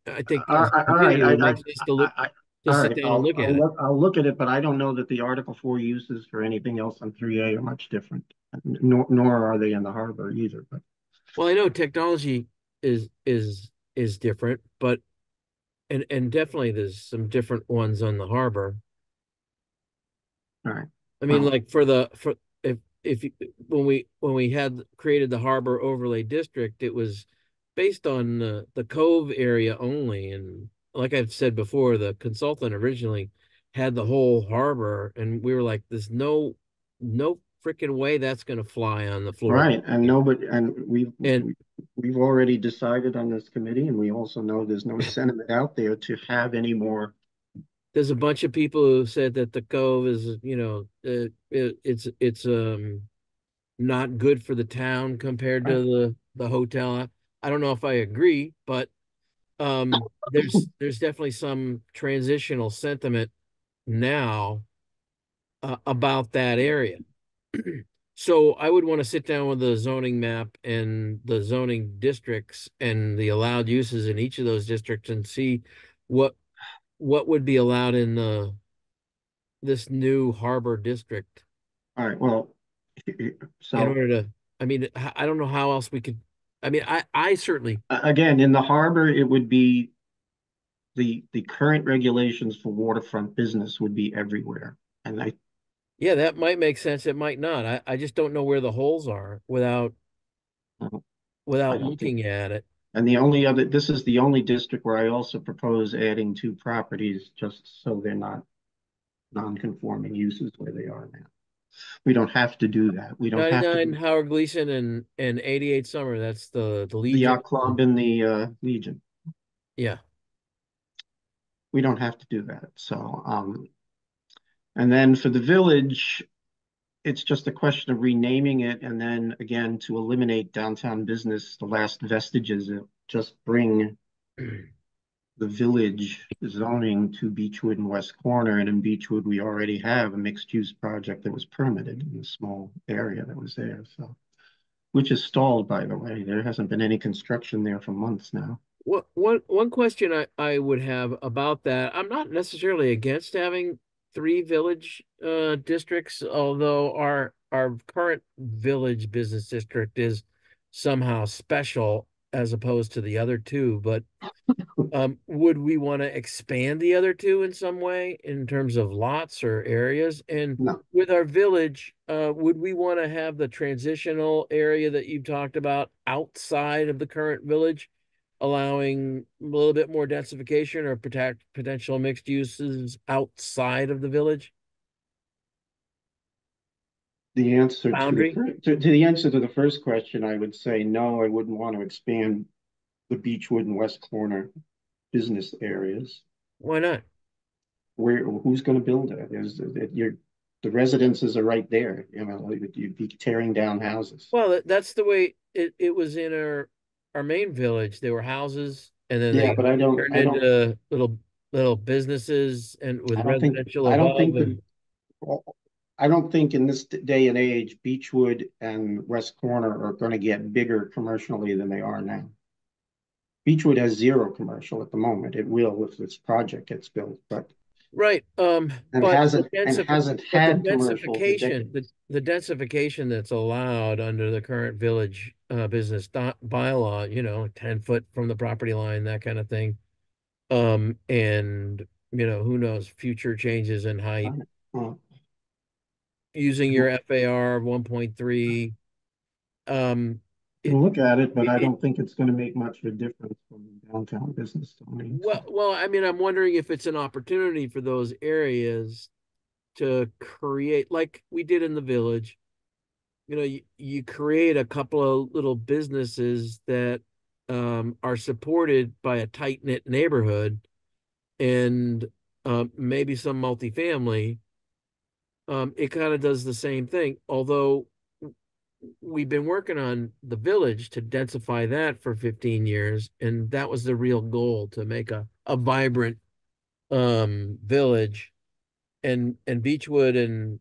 I think as a all right, committee it would make sense to look to all sit right. down and look at it. I'll look at it, but I don't know that the Article 4 uses for anything else on 3A are much different. Nor are they in the harbor either. But Well, I know technology is different, but and definitely there's some different ones on the harbor. all right. I mean, Well, like for if you, when we had created the harbor overlay district, it was based on the cove area only, and like I've said before, the consultant originally had the whole harbor, and we were like, "There's no freaking way that's going to fly on the Florida." right, and nobody, and And we've already decided on this committee, and we also know there's no sentiment out there to have any more. there's a bunch of people who said that the cove is, it's not good for the town compared Right, to the hotel. I don't know if I agree, but there's definitely some transitional sentiment now about that area. So I would want to sit down with the zoning map and the zoning districts and the allowed uses in each of those districts and see what what would be allowed in this new harbor district all right. Well, in so order to, I mean, I don't know how else we could, I mean, I certainly, again, in the harbor, it would be the current regulations for waterfront business would be everywhere. And yeah, that might make sense. It might not. I just don't know where the holes are uh, I without don't think, looking at it. and the only other, this is the only district where I also propose adding two properties just so they're not non-conforming uses where they are now. We don't have to do that. We don't have to 99 do Howard Gleason and 88 Summer. That's the the Legion. yacht club and the Legion. Yeah. We don't have to do that. So, and then for the village, it's just a question of renaming it, and then again to eliminate downtown business, the last vestiges of just bring the village zoning to Beechwood and West Corner. And in Beechwood, we already have a mixed-use project that was permitted in the small area that was there. So, which is stalled, by the way. There hasn't been any construction there for months now. One question I would have about that, I'm not necessarily against having three village districts, although our current village business district is somehow special as opposed to the other two. But would we want to expand the other two in some way in terms of lots or areas? And No, with our village, would we want to have the transitional area that you talked about outside of the current village, allowing a little bit more densification or protect potential mixed uses outside of the village the answer to the boundary? first, to the answer to the first question, I would say no. I wouldn't want to expand the Beechwood and West Corner business areas. Why not? Where who's going to build it? The residences are right there. You know, you'd be tearing down houses. Well, that's the way it was in our main village. There were houses and then Yeah, they but turned into little businesses and with residential I don't above think and that I don't think in this day and age, Beechwood and West Corner are going to get bigger commercially than they are now. Beechwood has zero commercial at the moment. It will if this project gets built, but Right. and But hasn't but had commercial for decades. the densification that's allowed under the current village business bylaw, 10 foot from the property line, that kind of thing. And who knows, future changes in height Uh, using your FAR of 1.3. Um, it, Can look at it, but it, I it don't think it's going to make much of a difference from downtown business zoning. So, well, I mean, I'm wondering if it's an opportunity for those areas to create, like we did in the village. You create a couple of little businesses that are supported by a tight-knit neighborhood and maybe some multifamily. It kind of does the same thing, although we've been working on the village to densify that for 15 years, and that was the real goal, to make a vibrant village. And Beechwood and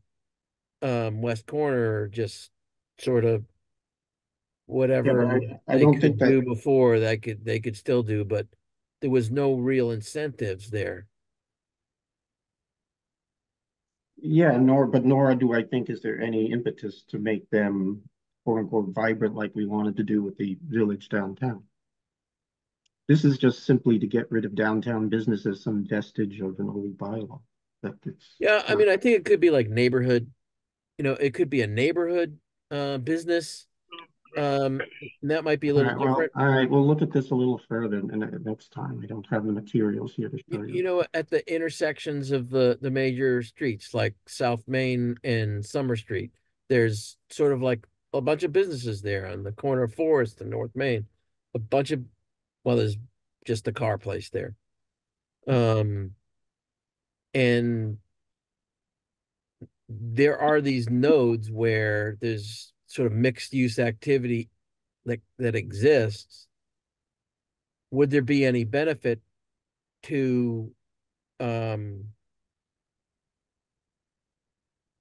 West Corner just sort of yeah, but whatever I they don't think could that. do before that they could still do, but there was no real incentives there. Yeah, nor do I think is there any impetus to make them quote unquote vibrant like we wanted to do with the village downtown. This is just simply to get rid of downtown business as some vestige of an old bylaw. That Yeah, it's I not. mean, I think it could be like neighborhood, it could be a neighborhood business. And that might be a All little right, well, different. all right, we'll look at this a little further next time. I don't have the materials here to show you. At the intersections of the major streets like South Main and Summer Street, there's sort of like a bunch of businesses there on the corner of Forest and North Main. A bunch of, well, there's just a car place there. Um, and there are these nodes where there's sort of mixed use activity that exists. Would there be any benefit to um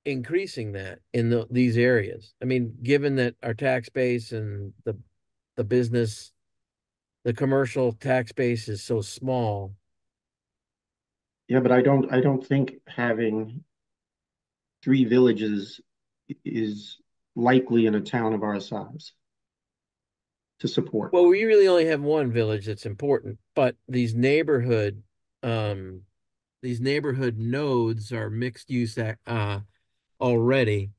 increasing that in these areas? I mean, given that our tax base and the business, the commercial tax base is so small. Yeah, but I don't think having three villages is likely in a town of our size to support. Well, we really only have one village that's important, but um, these neighborhood nodes are mixed use already.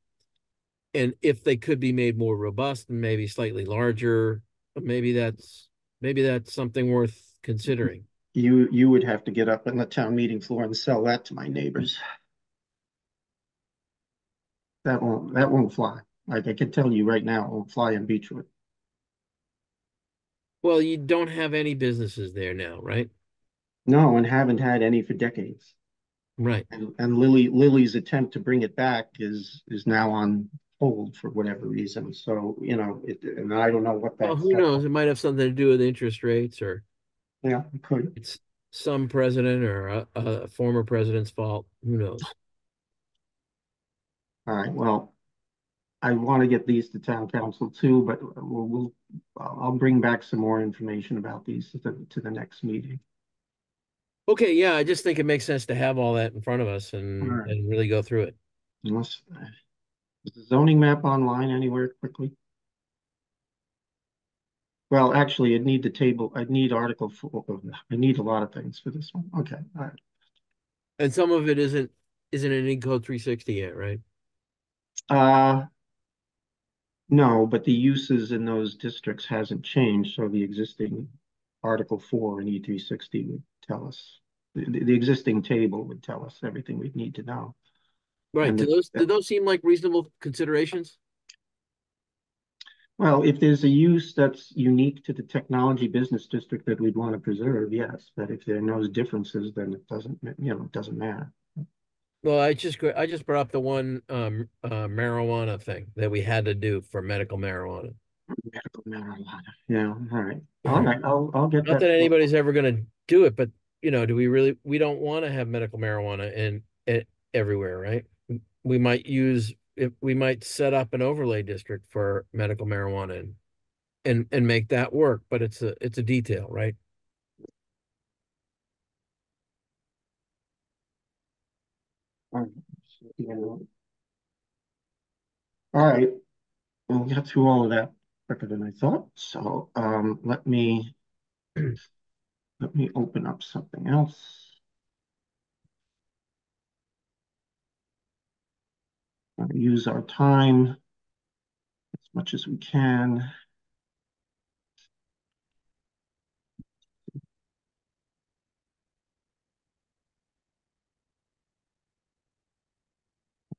And if they could be made more robust and maybe slightly larger, maybe that's something worth considering. You would have to get up on the town meeting floor and sell that to my neighbors. That won't fly. Like I can tell you right now, it won't fly in Beechwood. Well, you don't have any businesses there now, right? No, and haven't had any for decades. Right. And Lily's attempt to bring it back is now on hold for whatever reason. So, and I don't know what Well, that's who knows? It might have something to do with interest rates, or yeah, it could. it's some president or a former president's fault. Who knows? All right. Well, I want to get these to town council too, but I'll bring back some more information about these to the next meeting. Okay, yeah, I just think it makes sense to have all that in front of us All and right. really go through it. Unless is the zoning map online anywhere quickly? Well, actually, I'd need the table. I'd need Article 4. I need a lot of things for this one. Okay. All right. And some of it isn't in Code 360 yet, right? Uh, no, but the uses in those districts hasn't changed, so the existing Article 4 in E360 would tell us. The existing table would tell us everything we'd need to know. Right. And Do those seem like reasonable considerations? well, if there's a use that's unique to the technology business district that we'd want to preserve, yes. But if there are no differences, then it doesn't matter. Well, I just brought up the one marijuana thing that we had to do for medical marijuana. Medical marijuana. Yeah. All right. All right. I'll get Not that. that anybody's ever going to do it, but do we don't want to have medical marijuana everywhere, right? We might set up an overlay district for medical marijuana and make that work, but it's a detail, right? All right, we'll get through all of that quicker than I thought. So let me open up something else. Use our time as much as we can.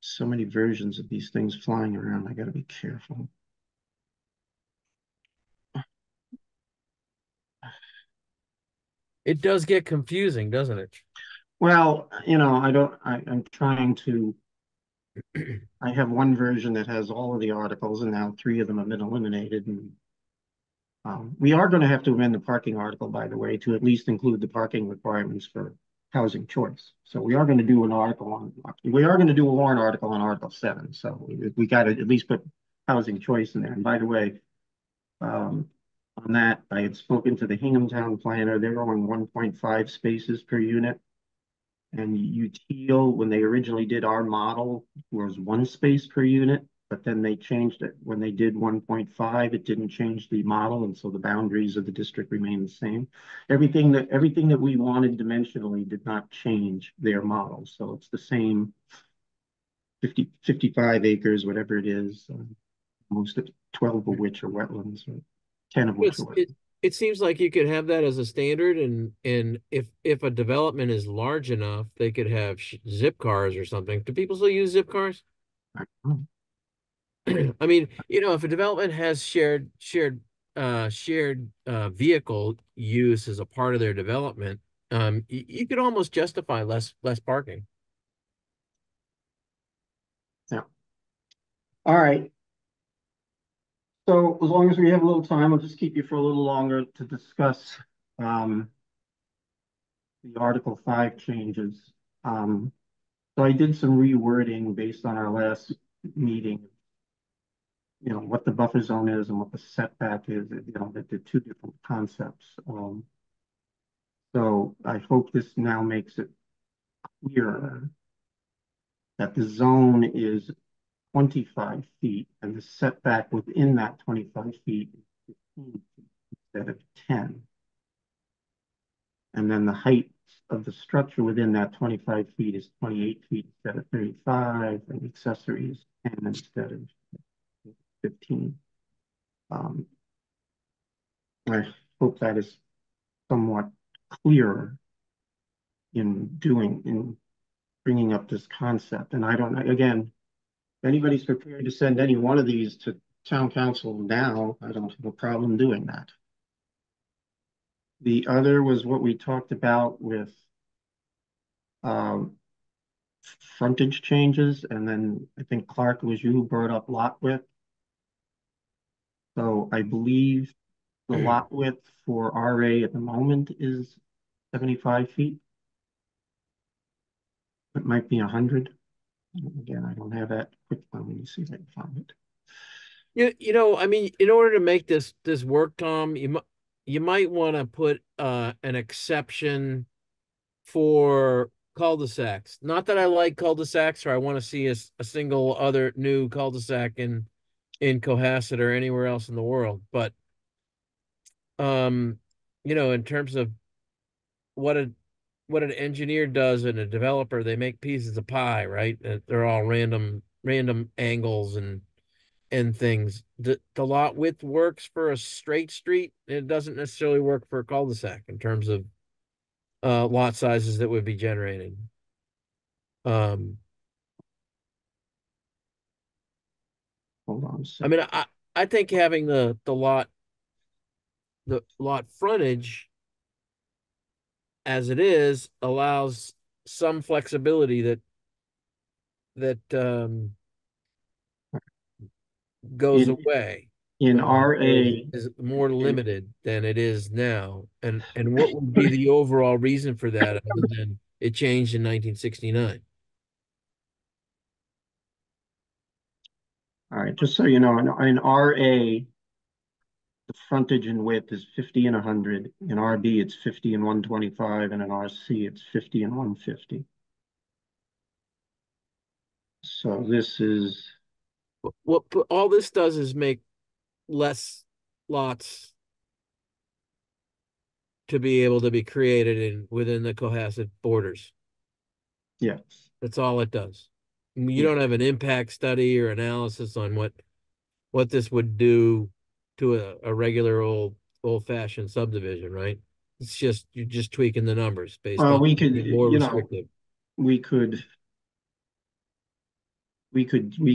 So many versions of these things flying around. I got to be careful. It does get confusing, doesn't it? Well, I'm trying to, I have one version that has all of the articles, and now three of them have been eliminated. And we are going to have to amend the parking article, by the way, to at least include the parking requirements for housing choice. So we are going to do we are going to do a warrant article on Article 7. So we got to at least put housing choice in there. And by the way, on that, I had spoken to the Hingham Town planner. They're going 1.5 spaces per unit. And Util, when they originally did our model, was 1 space per unit, but then they changed it. When they did 1.5, it didn't change the model, and so the boundaries of the district remain the same. Everything that we wanted dimensionally did not change their model. So it's the same 55 acres, whatever it is, most of 12 of which are wetlands, or 10 of which are It's wetlands. it seems like you could have that as a standard, and if a development is large enough, they could have zip cars or something. Do people still use zip cars? I mean, if a development has shared vehicle use as a part of their development, you could almost justify less parking. Yeah. All right. So as long as we have a little time, I'll just keep you for a little longer to discuss the Article 5 changes. So I did some rewording based on our last meeting, what the buffer zone is and what the setback is, that they're two different concepts. So I hope this now makes it clearer that the zone is 25 feet and the setback within that 25 feet is 15 feet instead of 10. And then the height of the structure within that 25 feet is 28 feet instead of 35, and accessory is 10 instead of 15. I hope that is somewhat clearer in bringing up this concept. And I don't know, again, if anybody's prepared to send any one of these to town council now, I don't have a problem doing that. The other was what we talked about with frontage changes, and then I think Clark, was you who brought up lot width. So I believe the lot width for RA at the moment is 75 feet. It might be 100. Again, I don't have that quick. Let me see if I can find it. I mean, in order to make this work, Tom, you might want to put an exception for cul-de-sacs. Not that I like cul-de-sacs, or I want to see a single other new cul-de-sac in Cohasset or anywhere else in the world, but in terms of what an engineer does and a developer, they make pieces of pie, right? They're all random angles and things. The lot width works for a straight street. It doesn't necessarily work for a cul-de-sac in terms of lot sizes that would be generated. Um, Hold on a I second. mean, I think having the lot frontage as it is allows some flexibility that goes In, away. in RA, Is more limited than it is now. And what would be the overall reason for that other than it changed in 1969? all right, just so you know, in RA, the frontage and width is 50 and 100. In RB, it's 50 and 125, and in RC, it's 50 and 150. So this is, What all this does is make less lots to be able to be created in within the Cohasset borders. yes, That's all it does. You yeah. don't have an impact study or analysis on what this would do to a regular old-fashioned subdivision, right? It's just you're just tweaking the numbers based Well, on we could, being more you know, restrictive. we could, we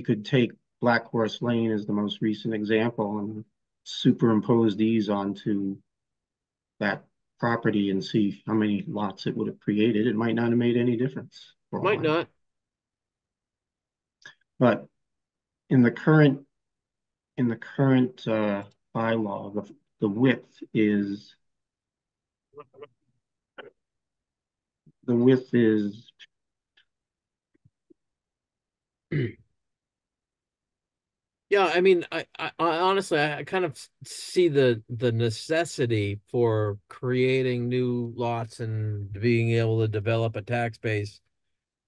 could take Black Horse Lane as the most recent example and superimpose these onto that property and see how many lots it would have created. It might not have made any difference for all Might I know. not. But in the current bylaw, the width is the width is Yeah, I mean, I honestly, I kind of see the necessity for creating new lots and being able to develop a tax base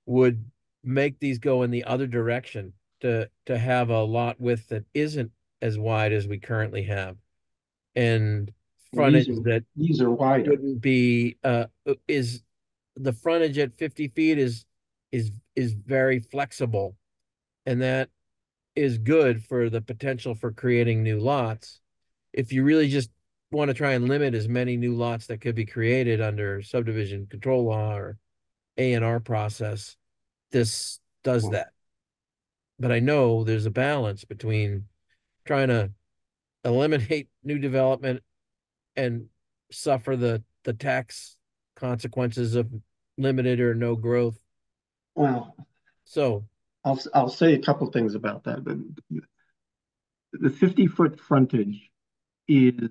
would make these go in the other direction to have a lot width that isn't as wide as we currently have, and well, frontage that these are wider. wouldn't be is the frontage at 50 feet is very flexible, and that is good for the potential for creating new lots. If you really just want to try and limit as many new lots that could be created under subdivision control law or A&R process, this does Well, that. But I know there's a balance between trying to eliminate new development and suffer the tax consequences of limited or no growth. well, So I'll say a couple things about that. The 50-foot frontage is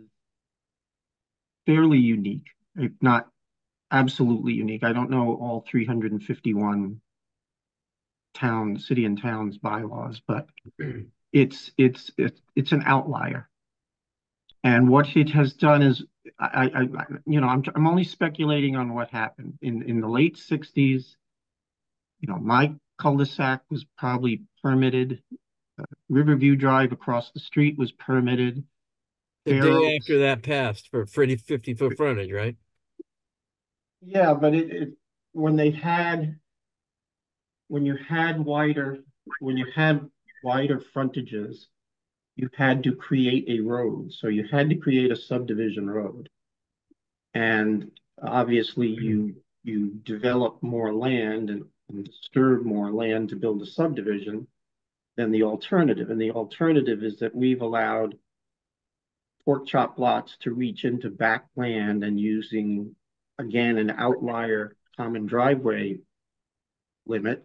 fairly unique, if not absolutely unique. I don't know all 351 city and towns bylaws, but it's an outlier. And what it has done is, I'm only speculating on what happened in the late '60s. My cul-de-sac was probably permitted. Riverview Drive across the street was permitted. the Fair day after Oaks, that passed for 50-foot frontage, right? yeah, but when they had when you had wider when you had wider frontages, you had to create a road. So you had to create a subdivision road. And obviously you develop more land and disturb more land to build a subdivision than the alternative. And the alternative is that we've allowed pork chop lots to reach into back land and using, again, an outlier common driveway limit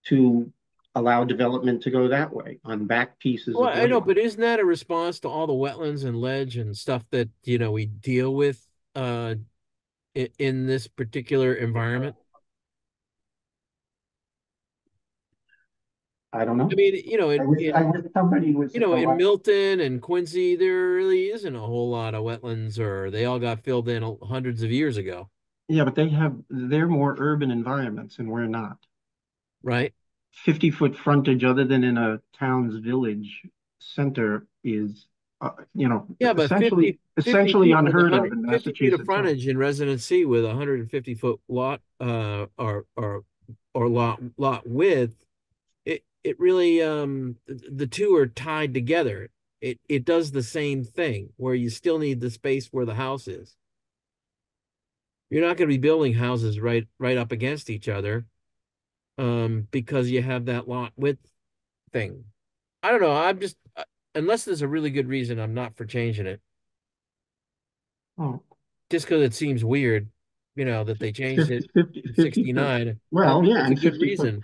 to allow development to go that way on back pieces Well, of I know, land. but isn't that a response to all the wetlands and ledge and stuff that, we deal with in this particular environment? I don't I know. mean, I wish somebody would say, in oh, Milton and Quincy, there really isn't a whole lot of wetlands, or they all got filled in hundreds of years ago, yeah, but they're more urban environments and we're not. right? 50-foot frontage other than in a town's village center is, Yeah, but fifty essentially feet with unheard of 100, in 50 feet of Massachusetts. frontage in residency with 150-foot lot, or lot width, it really, the two are tied together. It does the same thing where you still need the space where the house is. You're not going to be building houses right up against each other, because you have that lot width thing. I don't know. I'm just, unless there's a really good reason, I'm not for changing it. Oh, Just because it seems weird, that they changed 50, it 50, in 50 foot. '69. I don't Well, think yeah, there's a and good 50 foot, reason.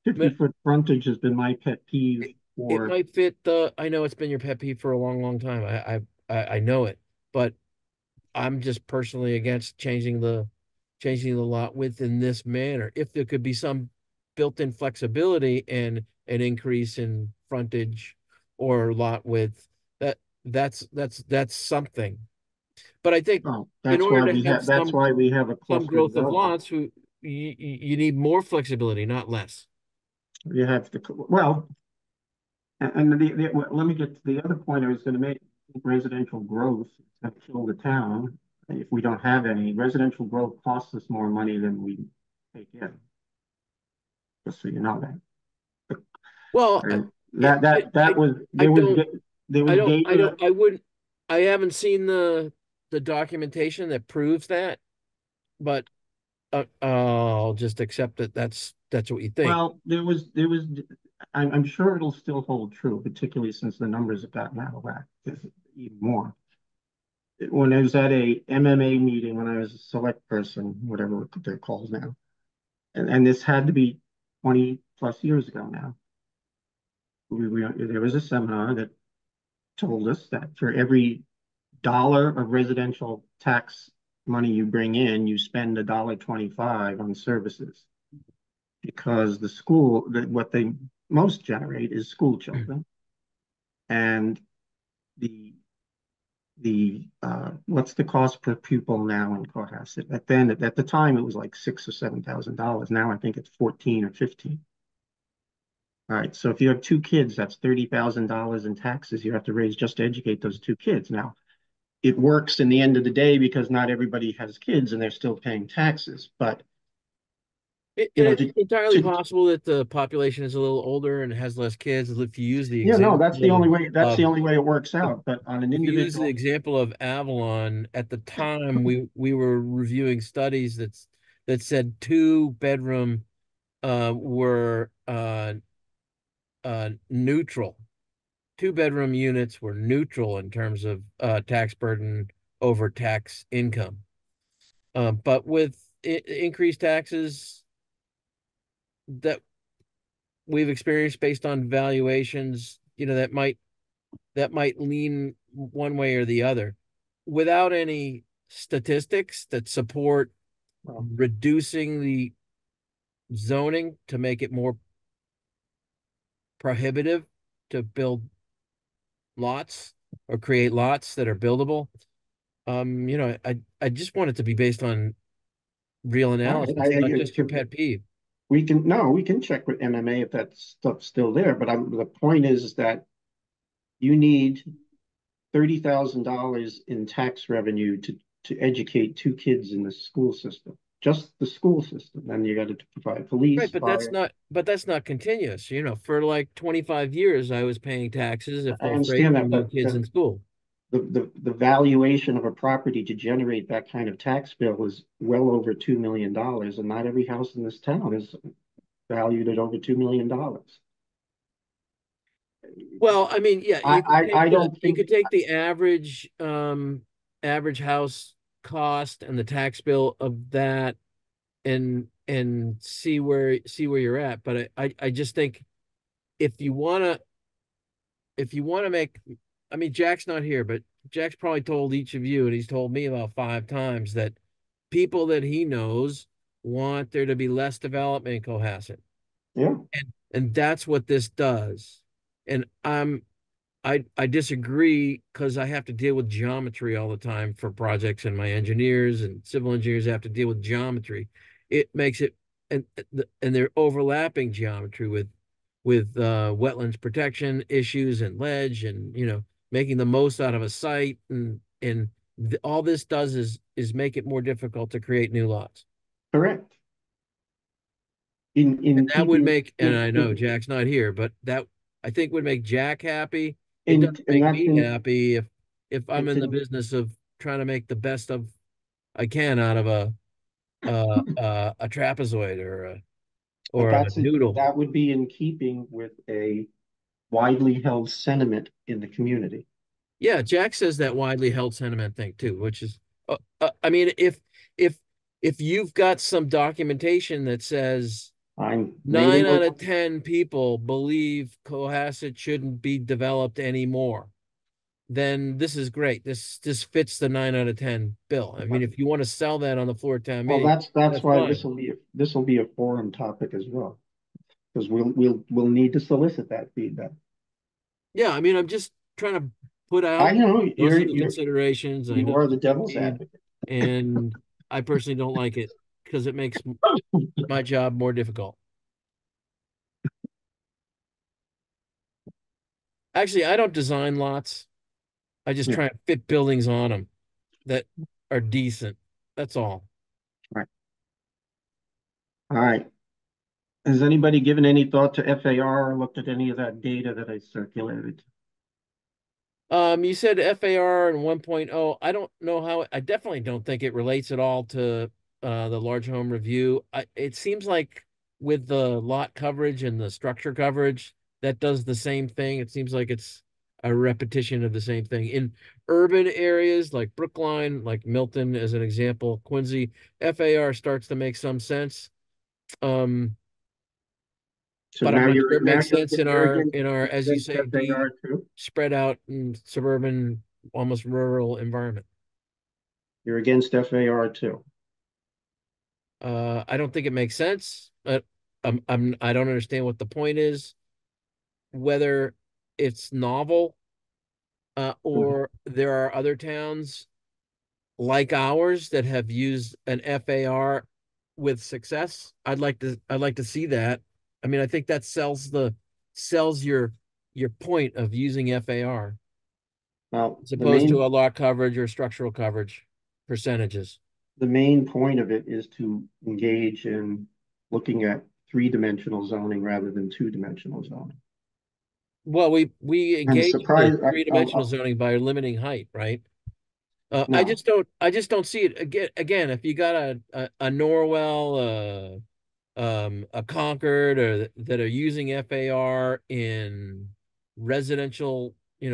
50 But foot frontage has been my pet peeve it for, might fit I know it's been your pet peeve for a long, long time. I know it, but I'm just personally against changing the lot width in this manner. If there could be some built-in flexibility and an increase in frontage or lot width, that's something. But I think oh, in that's order why to have that's why we have a some clustered growth of zone. lots, you need more flexibility, not less. You have the, well, and let me get to the other point I was going to make. Residential growth has killed the town. If we don't have any, residential growth costs us more money than we take in. Just so you know that. Well, And I, that was I there was don't, there was data. I wouldn't, I haven't seen the documentation that proves that, but I'll just accept that that's what you think. Well, there was. I'm sure it'll still hold true, particularly since the numbers have gotten out of whack even more. When I was at a MMA meeting, when I was a select person, whatever they're called now, and this had to be 20 plus years ago now. There was a seminar that told us that for every dollar of residential tax money you bring in, you spend $1.25 on services because what they most generate is school children, and the what's the cost per pupil now in Cohasset? At the time it was like $6,000 or $7,000. Now I think it's 14 or 15. All right, so if you have two kids, that's $30,000 in taxes you have to raise just to educate those two kids. Now, it works in the end of the day because not everybody has kids and they're still paying taxes. But It's entirely possible that the population is a little older and has less kids. If you use the yeah, no, example that's the only way. That's of the only way it works out. But on an if you use the individual, example of Avalon, at the time we were reviewing studies that said two bedroom were neutral. Two bedroom units were neutral in terms of tax burden over tax income. But with increased taxes that we've experienced based on valuations, that might lean one way or the other, without any statistics that support well, reducing the zoning to make it more prohibitive to build lots or create lots that are buildable. I just want it to be based on real all right, analysis, not just your pet peeve. we can check with MMA if that stuff's still there. But the point is that you need $30,000 in tax revenue to educate two kids in the school system, just the school system. Then you got to provide Right, police, but fire. that's not continuous. For like 25 years, I was paying taxes if I those for understand that, 18 but kids in school. the valuation of a property to generate that kind of tax bill is well over $2 million, and not every house in this town is valued at over $2 million. Well, I mean, yeah, I don't you think. could take the average house cost and the tax bill of that and see where you're at. But I just think if you wanna make, I mean, Jack's not here, but Jack's probably told each of you, and he's told me about 5 times that people that he knows want there to be less development in Cohasset. Yeah, And that's what this does. And I disagree because I have to deal with geometry all the time for projects, and my engineers and civil engineers have to deal with geometry. It makes it and they're overlapping geometry with wetlands protection issues and ledge, and making the most out of a site, and all this does is make it more difficult to create new lots. correct. And In that would keeping make, and I know Jack's not here, but that I think would make Jack happy. It in doesn't and make that's me happy if I'm it's in the in business of trying to make the best of I can out of a trapezoid but or a noodle. that would be in keeping with a widely held sentiment in the community. Yeah, Jack says that widely held sentiment thing too, which is, I mean, if if you've got some documentation that says I'm nine reading out what of 10 people believe Cohasset shouldn't be developed anymore, then this is great. This fits the 9 out of 10 bill. I mean, if you want to sell that on the floor of town well, meeting, that's that's why fine. this will be a forum topic as well, because we'll need to solicit that feedback. Yeah, I mean, I'm just trying to put I out know those are the considerations. I you know are it's the a pet devil's peeve, advocate. and I personally don't like it because it makes my job more difficult. Actually, I don't design lots. I just Yeah, try and fit buildings on them that are decent. That's all. right. All right. Has anybody given any thought to FAR or looked at any of that data that I circulated? You said FAR and 1.0. I don't know how, I definitely don't think it relates at all to the large home review. It seems like with the lot coverage and the structure coverage, that does the same thing. It seems like it's a repetition of the same thing. In urban areas like Brookline, like Milton as an example, Quincy, FAR starts to make some sense. Um, So but I'm now not you're sure it now makes sense in our, you're as you against say, FAR too. spread out in suburban, almost rural environment. You're against FAR too. I don't think it makes sense. I don't understand what the point is, whether it's novel, Mhm. or there are other towns like ours that have used an FAR with success. I'd like to see that. I mean, I think that sells your point of using FAR Well, as opposed to a lot coverage or structural coverage percentages. the main point of it is to engage in looking at three-dimensional zoning rather than two-dimensional zoning. Well, we I'm engage in the surprised. three-dimensional zoning by limiting height, right? No, I just don't see it again. If you got a Norwell, a Concord, or that are using FAR in residential,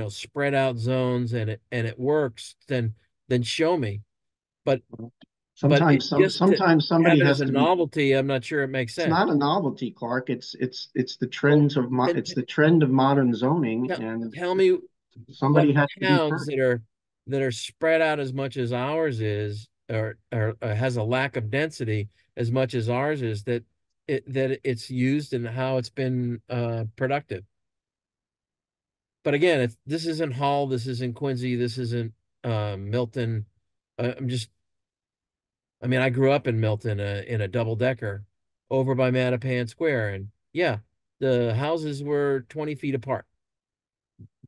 spread out zones, and it works, then show me. But it just to sometimes have somebody it as has a to be. novelty, I'm not sure it makes It's sense. not a novelty, Clark. It's the Well, trends of then it's the trend of modern zoning, and tell me what somebody has to be towns first. that are spread out as much as ours is, or has a lack of density as much as ours is, that it's used and how it's been productive. But again, if this isn't Hull, this isn't Quincy, this isn't Milton. I'm just, I mean, I grew up in Milton, in a double decker over by Mattapan Square, and yeah, the houses were 20 feet apart.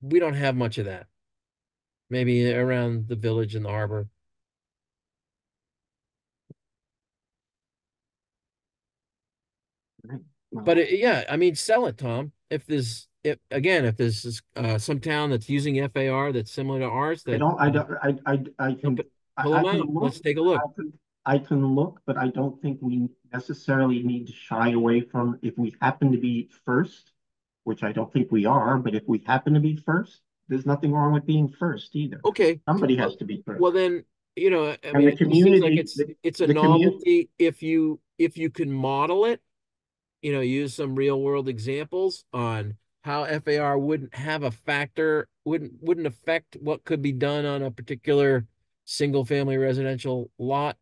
We don't have much of that. Maybe around the village and the harbor. But Well, yeah, I mean, sell it, Tom. If there's some town that's using FAR that's similar to ours, I that don't, I don't, I dump can, it, pull them I can out. look, Let's take a look. I can look, but I don't think we necessarily need to shy away from if we happen to be first, which I don't think we are, but if we happen to be first, there's nothing wrong with being first either. Okay. Somebody Well, has to be first. well then, I And mean, the it just seems like community, it's a the community, novelty if you can model it, use some real world examples on how FAR wouldn't have a factor, wouldn't affect what could be done on a particular single family residential lot.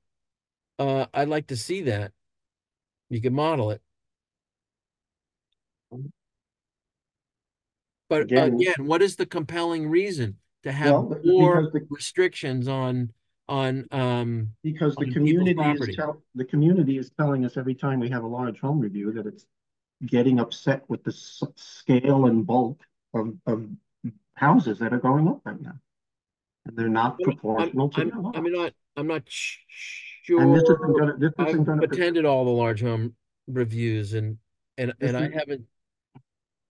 I'd like to see that. You can model it. But again, again, what is the compelling reason to have well, more restrictions because on people's property? the community is telling us every time we have a large home review that it's getting upset with the scale and bulk of houses that are going up right now. And they're not proportional to their lots. I'm not And sure. this isn't I've gonna, attended all the large home reviews, this and I is, haven't,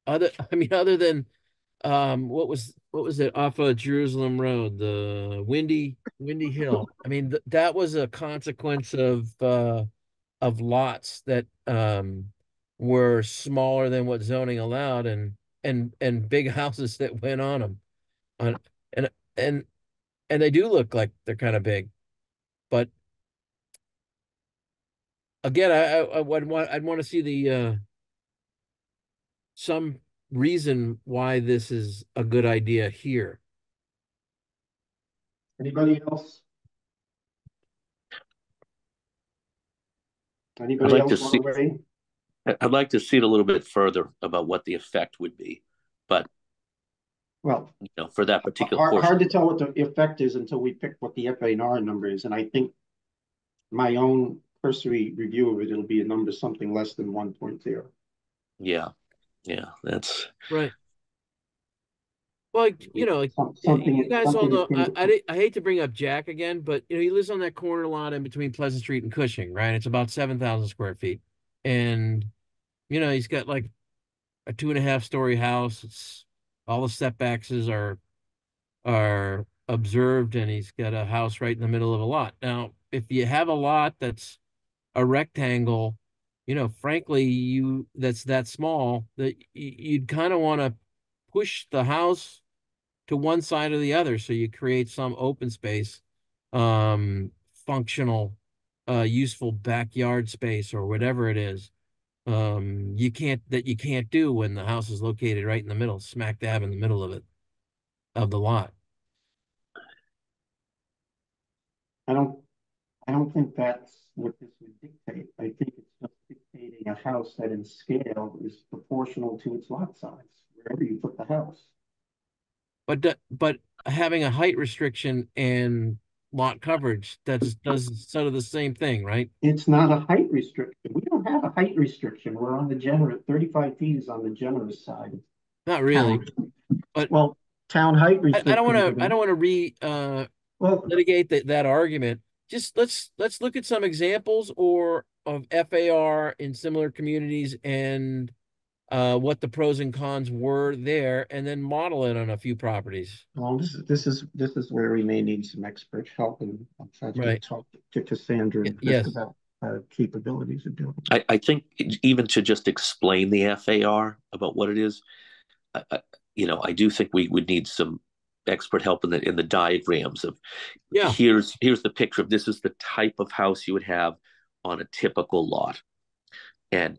other than what was it off of Jerusalem Road, the Windy Hill. I mean, that was a consequence of lots that were smaller than what zoning allowed, and big houses that went on them. On and and and they do look like they're kind of big, but again, I'd want to see the some reason why this is a good idea here. anybody else? I'd Anybody like to else want see, to weigh? I'd like to see it a little bit further about what the effect would be. But, Well, for that particular portion. hard to tell what the effect is until we pick what the FAR number is. And I think my own cursory review of it, it'll be a number something less than 1.0. Yeah. Yeah. That's Right. Well, you know, like, you guys all Something know, akin I hate to bring up Jack again, but he lives on that corner lot in between Pleasant Street and Cushing, right? It's about 7,000 square feet. And, he's got like a 2.5 story house. It's all the setbacks are observed, and he's got a house right in the middle of a lot. Now, if you have a lot that's a rectangle, frankly, that's that small that you'd kind of want to push the house to one side or the other so you create some open space, functional, useful backyard space or whatever it is. You can't do when the house is located right in the middle, smack dab in the middle of the lot. I don't, I don't think that's what this would dictate. I think it's just dictating a house that in scale is proportional to its lot size, wherever you put the house. But having a height restriction and lot coverage does sort of the same thing, right? It's not a height restriction. We don't have a height restriction. We're on the generous, 35 feet is on the generous side. Not really, Town. but Well, town height I don't want restrictions. to I don't want to Well, litigate that argument. Just let's look at some examples or of FAR in similar communities and what the pros and cons were there, and then model it on a few properties. well, this is where we may need some expert help, and I'm trying to Right. talk to Cassandra and Chris Yes. about capabilities of doing. I think even to just explain the FAR about what it is, I do think we would need some expert help in the diagrams of Yeah. here's the picture of this is the type of house you would have on a typical lot. And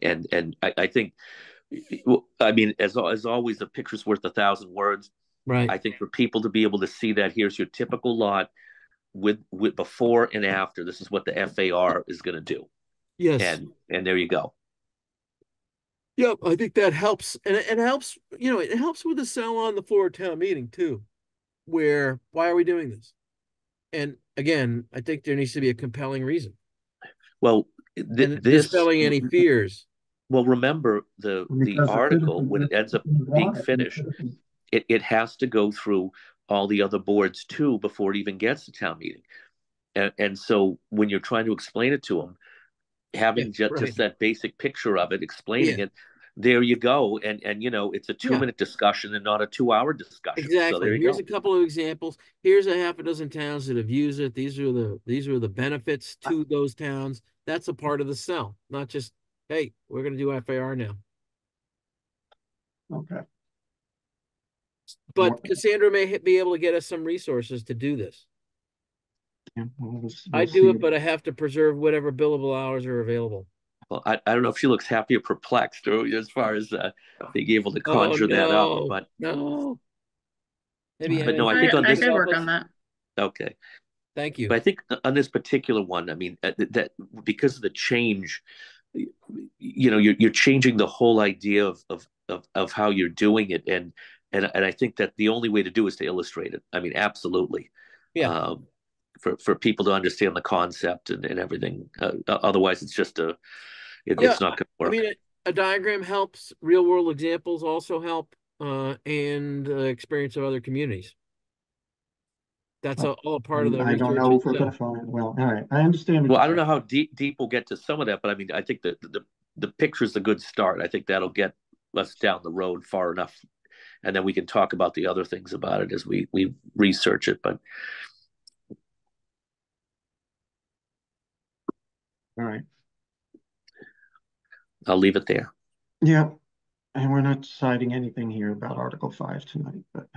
I think, I mean, as always, a picture's worth 1,000 words. Right. I think for people to be able to see that here's your typical lot with before and after, this is what the FAR is going to do. Yes. And there you go. Yep, I think that helps. And it helps, it helps with the sell on the floor of town meeting too, where why are we doing this? And again, I think there needs to be a compelling reason. Well, And this dispelling any fears. well, remember the Because article when it ends up being finished, it has to go through all the other boards too before it even gets to town meeting. And so when you're trying to explain it to them, having just that basic picture of it, explaining it, there you go. And it's a 2-minute discussion and not a 2-hour discussion. Exactly. So there you Here's go. a couple of examples. Here's a half a dozen towns that have used it. These are the benefits to those towns. That's a part of the sell, not just, hey, we're going to do FAR now. Okay. But Cassandra may be able to get us some resources to do this. Yeah, we'll I do it, but I have to preserve whatever billable hours are available. Well, I don't know if she looks happy or perplexed or as far as being able to conjure that up, but no. Maybe, but no, I think on I this, could work on that. okay. Thank you. But I think on this particular one, I mean, that because of the change, you're changing the whole idea of how you're doing it, and I think that the only way to do is to illustrate it. I mean, absolutely. Yeah. For people to understand the concept and everything. Otherwise, it's just it's not going to work. I mean, a diagram helps. Real world examples also help, and experience of other communities. That's all part of the I don't research know if we're itself. going to find. Well, all right. I understand. Well, I don't know how deep we'll get to some of that, but I mean, I think that the picture is a good start. I think that'll get us down the road far enough, and then we can talk about the other things about it as we research it. But All right. I'll leave it there. Yeah. And we're not deciding anything here about Article 5 tonight, but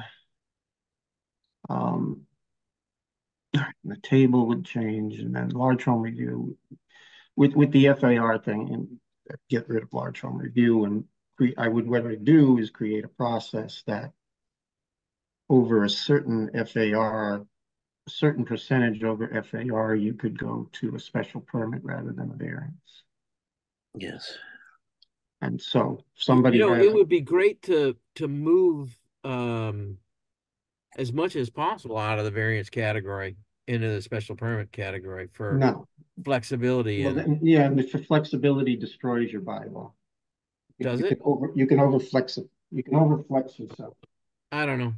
the table would change, and then large home review with the FAR thing, and get rid of large home review, and what I do is create a process that over a certain FAR, a certain percentage over FAR, you could go to a special permit rather than a variance. Yes. And so somebody it would be great to move as much as possible out of the variance category into the special permit category for flexibility. Well, the flexibility destroys your bylaw. Does it? You can overflex it. You can overflex yourself. I don't know.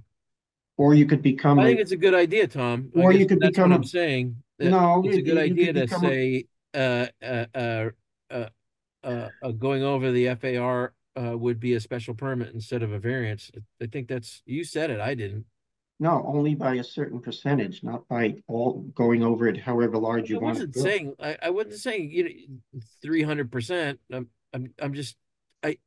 Or you could become I think it's a good idea, Tom. I or guess you could that's what become I'm a, saying. no, It's a good you idea could to become a, say going over the FAR would be a special permit instead of a variance. I think that's, you said it, I didn't. no, only by a certain percentage, not by all going over it however large I you want it to wasn't go. saying I wasn't saying 300%. I'm just I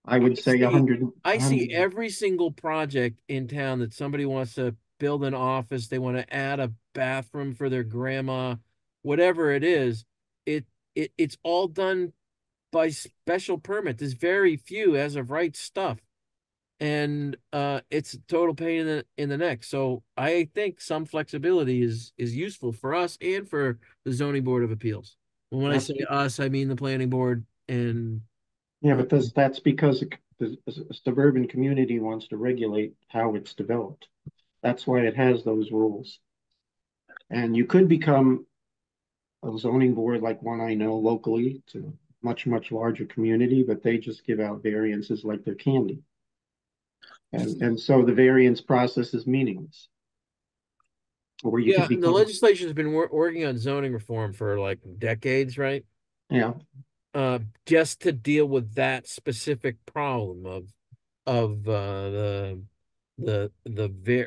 I would say see 100, I see 100. every single project in town that somebody wants to build an office, they want to add a bathroom for their grandma, whatever it is, it's all done by special permit. There's very few as of right stuff. And it's a total pain in the neck. So I think some flexibility is useful for us and for the zoning board of appeals. And when I say us, I mean the planning board and Yeah, but that's because the suburban community wants to regulate how it's developed. That's why it has those rules. And you could become a zoning board like one I know locally to a much, much larger community, but they just give out variances like they're candy. And so the variance process is meaningless. Or you yeah, could the become, legislature has been working on zoning reform for like decades, right? yeah, Just to deal with that specific problem of the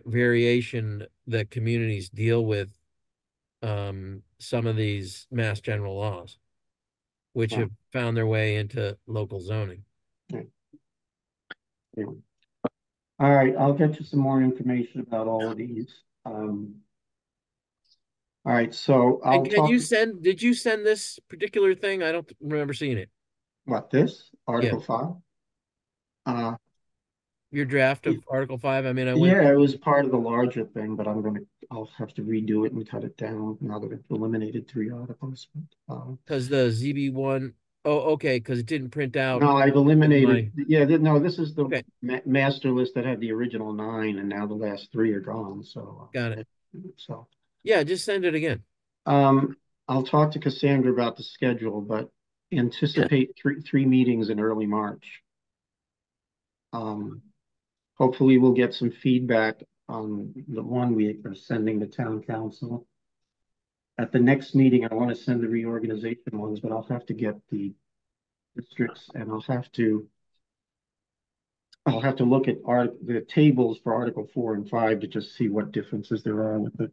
variation that communities deal with some of these mass general laws, which yeah, have found their way into local zoning. yeah. Yeah. All right, I'll get you some more information about all of these. All right, so And I'll talk, did you send this particular thing? I don't remember seeing it. what, this, Yeah, Article 5? Uh, your draft of Article 5. I mean, I went yeah, it was part of the larger thing, but I'll have to redo it and cut it down now that I've eliminated 3 articles. because the ZB1, oh, okay, because it didn't print out No, I've with eliminated, my, yeah, no, this is the okay, master list that had the original 9, and now the last 3 are gone, so. got it. So, Yeah, just send it again. um, I'll talk to Cassandra about the schedule, but Okay. anticipate three meetings in early March. Um, Hopefully we'll get some feedback on the one we are sending to town council. At the next meeting, I want to send the reorganization ones, but I'll have to get the districts and I'll have to look at the tables for Article 4 and 5 to just see what differences there are with the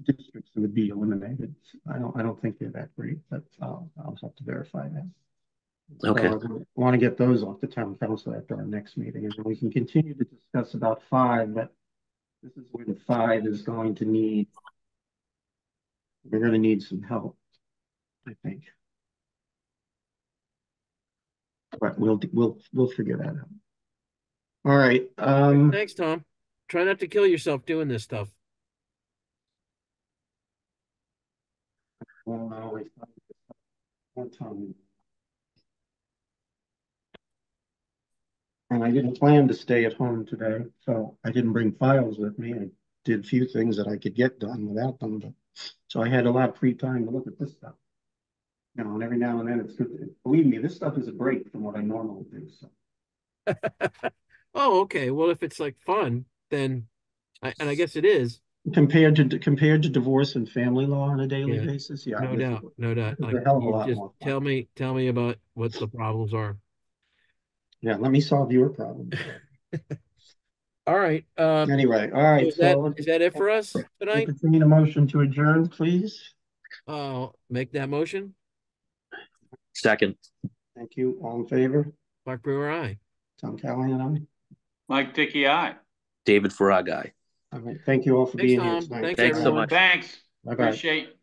districts that would be eliminated. I don't think they're that great, but I'll have to verify that. Okay. So I want to get those off the town council after our next meeting, and then we can continue to discuss about 5, but this is where the 5 is going to need, we're going to need some help, I think. But we'll figure that out. All right. Thanks, Tom. Try not to kill yourself doing this stuff. Well, no, one time. And I didn't plan to stay at home today, so I didn't bring files with me. I did a few things that I could get done without them, but so I had a lot of free time to look at this stuff. You know, and every now and then it's good. Believe me, this stuff is a break from what I normally do. So Oh, okay. Well, if it's like fun, then and I guess it is. compared to divorce and family law on a daily Yeah, basis, yeah, no doubt, no doubt. this is Like a hell of a you lot just more fun. tell me about what the problems are. Yeah, let me solve your problem. All right. Anyway, all So right. So is that it for us tonight? entertain a motion to adjourn, please. Make that motion. Second. Thank you. All in favor? Mark Brewer, aye. Tom Callahan, aye. Mike Dickey, aye. David Farag, aye. All right. Thank you all for Thanks, being here Tom. tonight. Thanks, Thanks so everyone. much. Thanks. Bye-bye. Appreciate